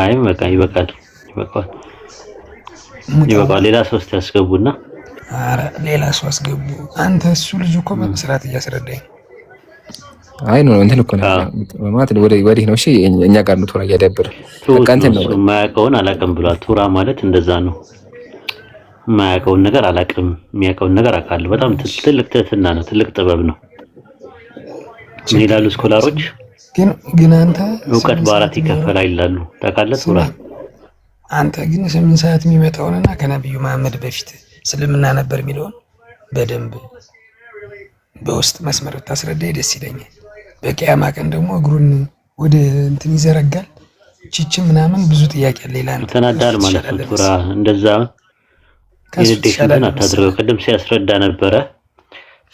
አይ በቃ ይበቃል። ሌላ ሶስት ያስገቡና አረ ሌላ ሶስት ያስገቡ። አንተ እሱ ልጅ እኮ በመስራት እያስረዳኝ አይ ነው እንትን እኮ ነው ማለት ወዲህ ነው። እሺ እኛ ጋር ነው ቱራ እያዳበረ በቃ እንትን ነው የማያውቀውን አላውቅም ብሏል። ቱራ ማለት እንደዛ ነው። የማያውቀውን ነገር አላውቅም፣ የሚያውቀውን ነገር አውቃለሁ። በጣም ትልቅ ትህትና ነው፣ ትልቅ ጥበብ ነው። ምን ይላሉ ስኮላሮች? ግን አንተ እውቀት በአራት ይከፈላል ይላሉ። ታውቃለህ ቱራ? አንተ ግን 8 ሰዓት የሚመጣውንና ከነብዩ መሐመድ በፊት እስልምና ነበር የሚለውን በደንብ በውስጥ መስመር ታስረዳኝ ደስ ይለኛል። በቂያማ ቀን ደግሞ እግሩን ወደ እንትን ይዘረጋል ቺቺ ምናምን ብዙ ጥያቄ አለ ይላል። ተናዳል ማለት ነው ቱራ። እንደዛ የደደሽን አታድርገው። ቅድም ሲያስረዳ ነበረ።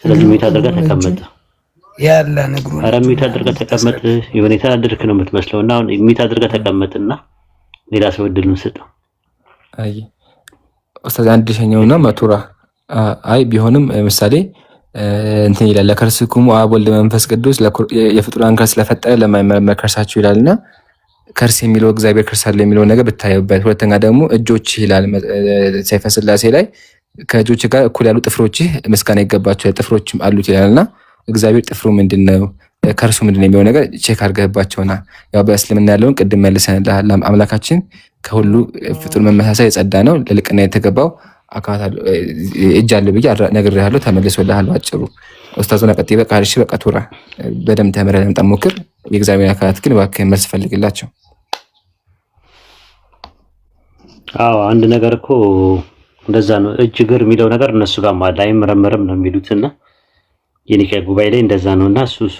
ስለዚህ ምን ታደርጋ ተቀመጠ ያለ እግሩን አረ ምን ታደርጋ ተቀመጠ። የሆነ የተናደድክ ነው የምትመስለውና አሁን ምን ታደርጋ ተቀመጥና ሌላ ሰው እድል መስጠው። አይ ኡስታዝ አንድ ሸኛውና መቱራ አይ ቢሆንም ምሳሌ እንትን ይላል ለከርስኩሙ አብ ወልድ መንፈስ ቅዱስ የፍጡራን ከርስ ለፈጠረ ለማይመረመር ከርሳችሁ ይላልና ከርስ የሚለው እግዚአብሔር ከርስ አለ የሚለው ነገር ብታዩበት። ሁለተኛ ደግሞ እጆች ይላል ሰይፈ ስላሴ ላይ ከእጆች ጋር እኩል ያሉ ጥፍሮች ምስጋና ይገባቸው ጥፍሮችም አሉት ይላልና እግዚአብሔር ጥፍሩ ምንድነው ከርሱ ምንድነው የሚለው ነገር ቼክ አድርገህባቸውና ያው በእስልምና ያለውን ቅድም መልሰናል። አምላካችን ከሁሉ ፍጡር መመሳሳይ የጸዳ ነው፣ ለልቅና የተገባው አካታል እጅ አለ ብዬ ነግሬሃለሁ። ተመልሶልሃል ባጭሩ። ኡስታዙና ቀጥ በቃ እሺ በቃ ቱራ በደም ተመረለ በጣም ሞክር። የእግዚአብሔር አካላት ግን እባክህ መልስ ፈልግላቸው። አዎ አንድ ነገር እኮ እንደዛ ነው። እጅ እግር የሚለው ነገር እነሱ ጋር ማለት አይመረመርም ነው የሚሉትና የኒካ ጉባኤ ላይ እንደዛ ነውና እሱ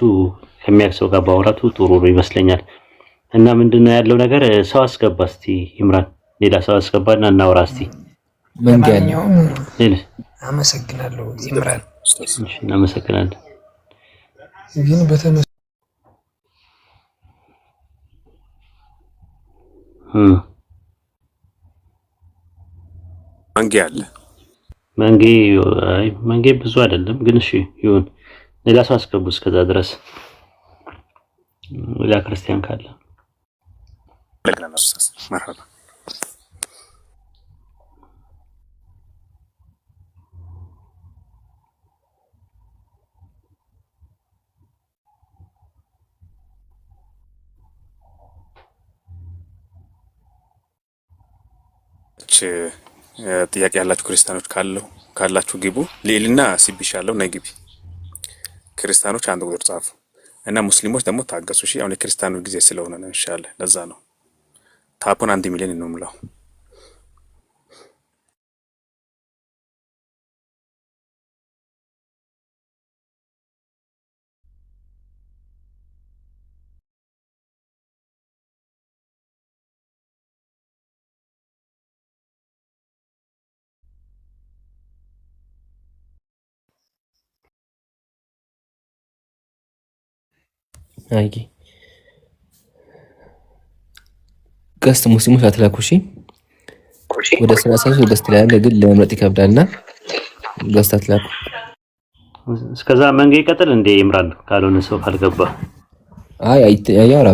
ከሚያክሰው ጋር ባወራቱ ጥሩ ይመስለኛል። እና ምንድነው ያለው ነገር ሰው አስገባ እስቲ ኢምራን፣ ሌላ ሰው አስገባና እናውራ እስቲ። ለማንኛውም አመሰግናለሁ ኢምራን። እሺ እናመሰግናለን። ግን መንጌ አለ መንጌ ብዙ አይደለም ግን እሺ ይሁን። ሌላ ሰው አስገቡ እስከዛ ድረስ ሌላ ክርስቲያን ካለ መርሐባ ጥያቄ ያላችሁ ክርስቲያኖች ካላችሁ ግቡ። ሌልና ሲብሻለሁ ነይ ግቢ። ክርስቲያኖች አንድ ቁጥር ጻፉ እና ሙስሊሞች ደግሞ ታገሱ። እሺ አሁን የክርስቲያኖች ጊዜ ስለሆነ ነው። ኢንሻአላህ ለዛ ነው ታፑን 1 ሚሊዮን ነው የምላው። አይ ገስት ሙስሊሞች አትላኩ። እሺ ወደ 33 ገስት ላይ ያለ ግን ለመምረጥ ይከብዳልና ገስት አትላኩ። እስከዛ መንገ ይቀጥል እንደ ይምራል ካልሆነ ሰው ካልገባ ያወራ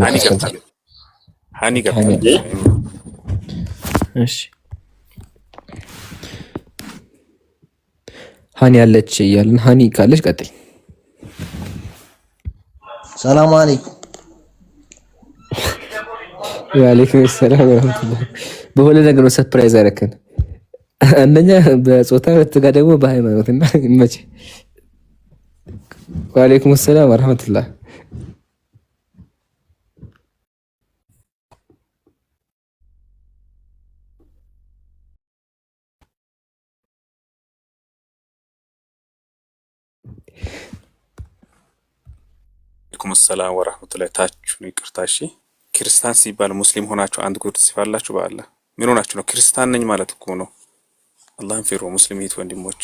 ሃኒ ገባ። እሺ ሃኒ ያለች እያልን ሃኒ ካለች ቀጥይ። ሰላም አለይኩም። ወአለይኩም ሰላም ወራህመቱላህ። በሁለት ነገር ነው ሰርፕራይዝ አደረከን። አንደኛ በጾታ ሁለተኛ ደግሞ በሃይማኖትና መቼ። ወአለይኩም ሰላም ወራህመቱላህ። ወአለይኩም ሰላም ወራህመቱላህ። ታችሁን ይቅርታ። እሺ ክርስቲያን ሲባል ሙስሊም ሆናችሁ አንድ ቁጥር ሲፋላችሁ በአላህ ምን ሆናችሁ ነው? ክርስቲያን ነኝ ማለት እኮ ነው። አላህን ፍሩ ሙስሊም ወንድሞች።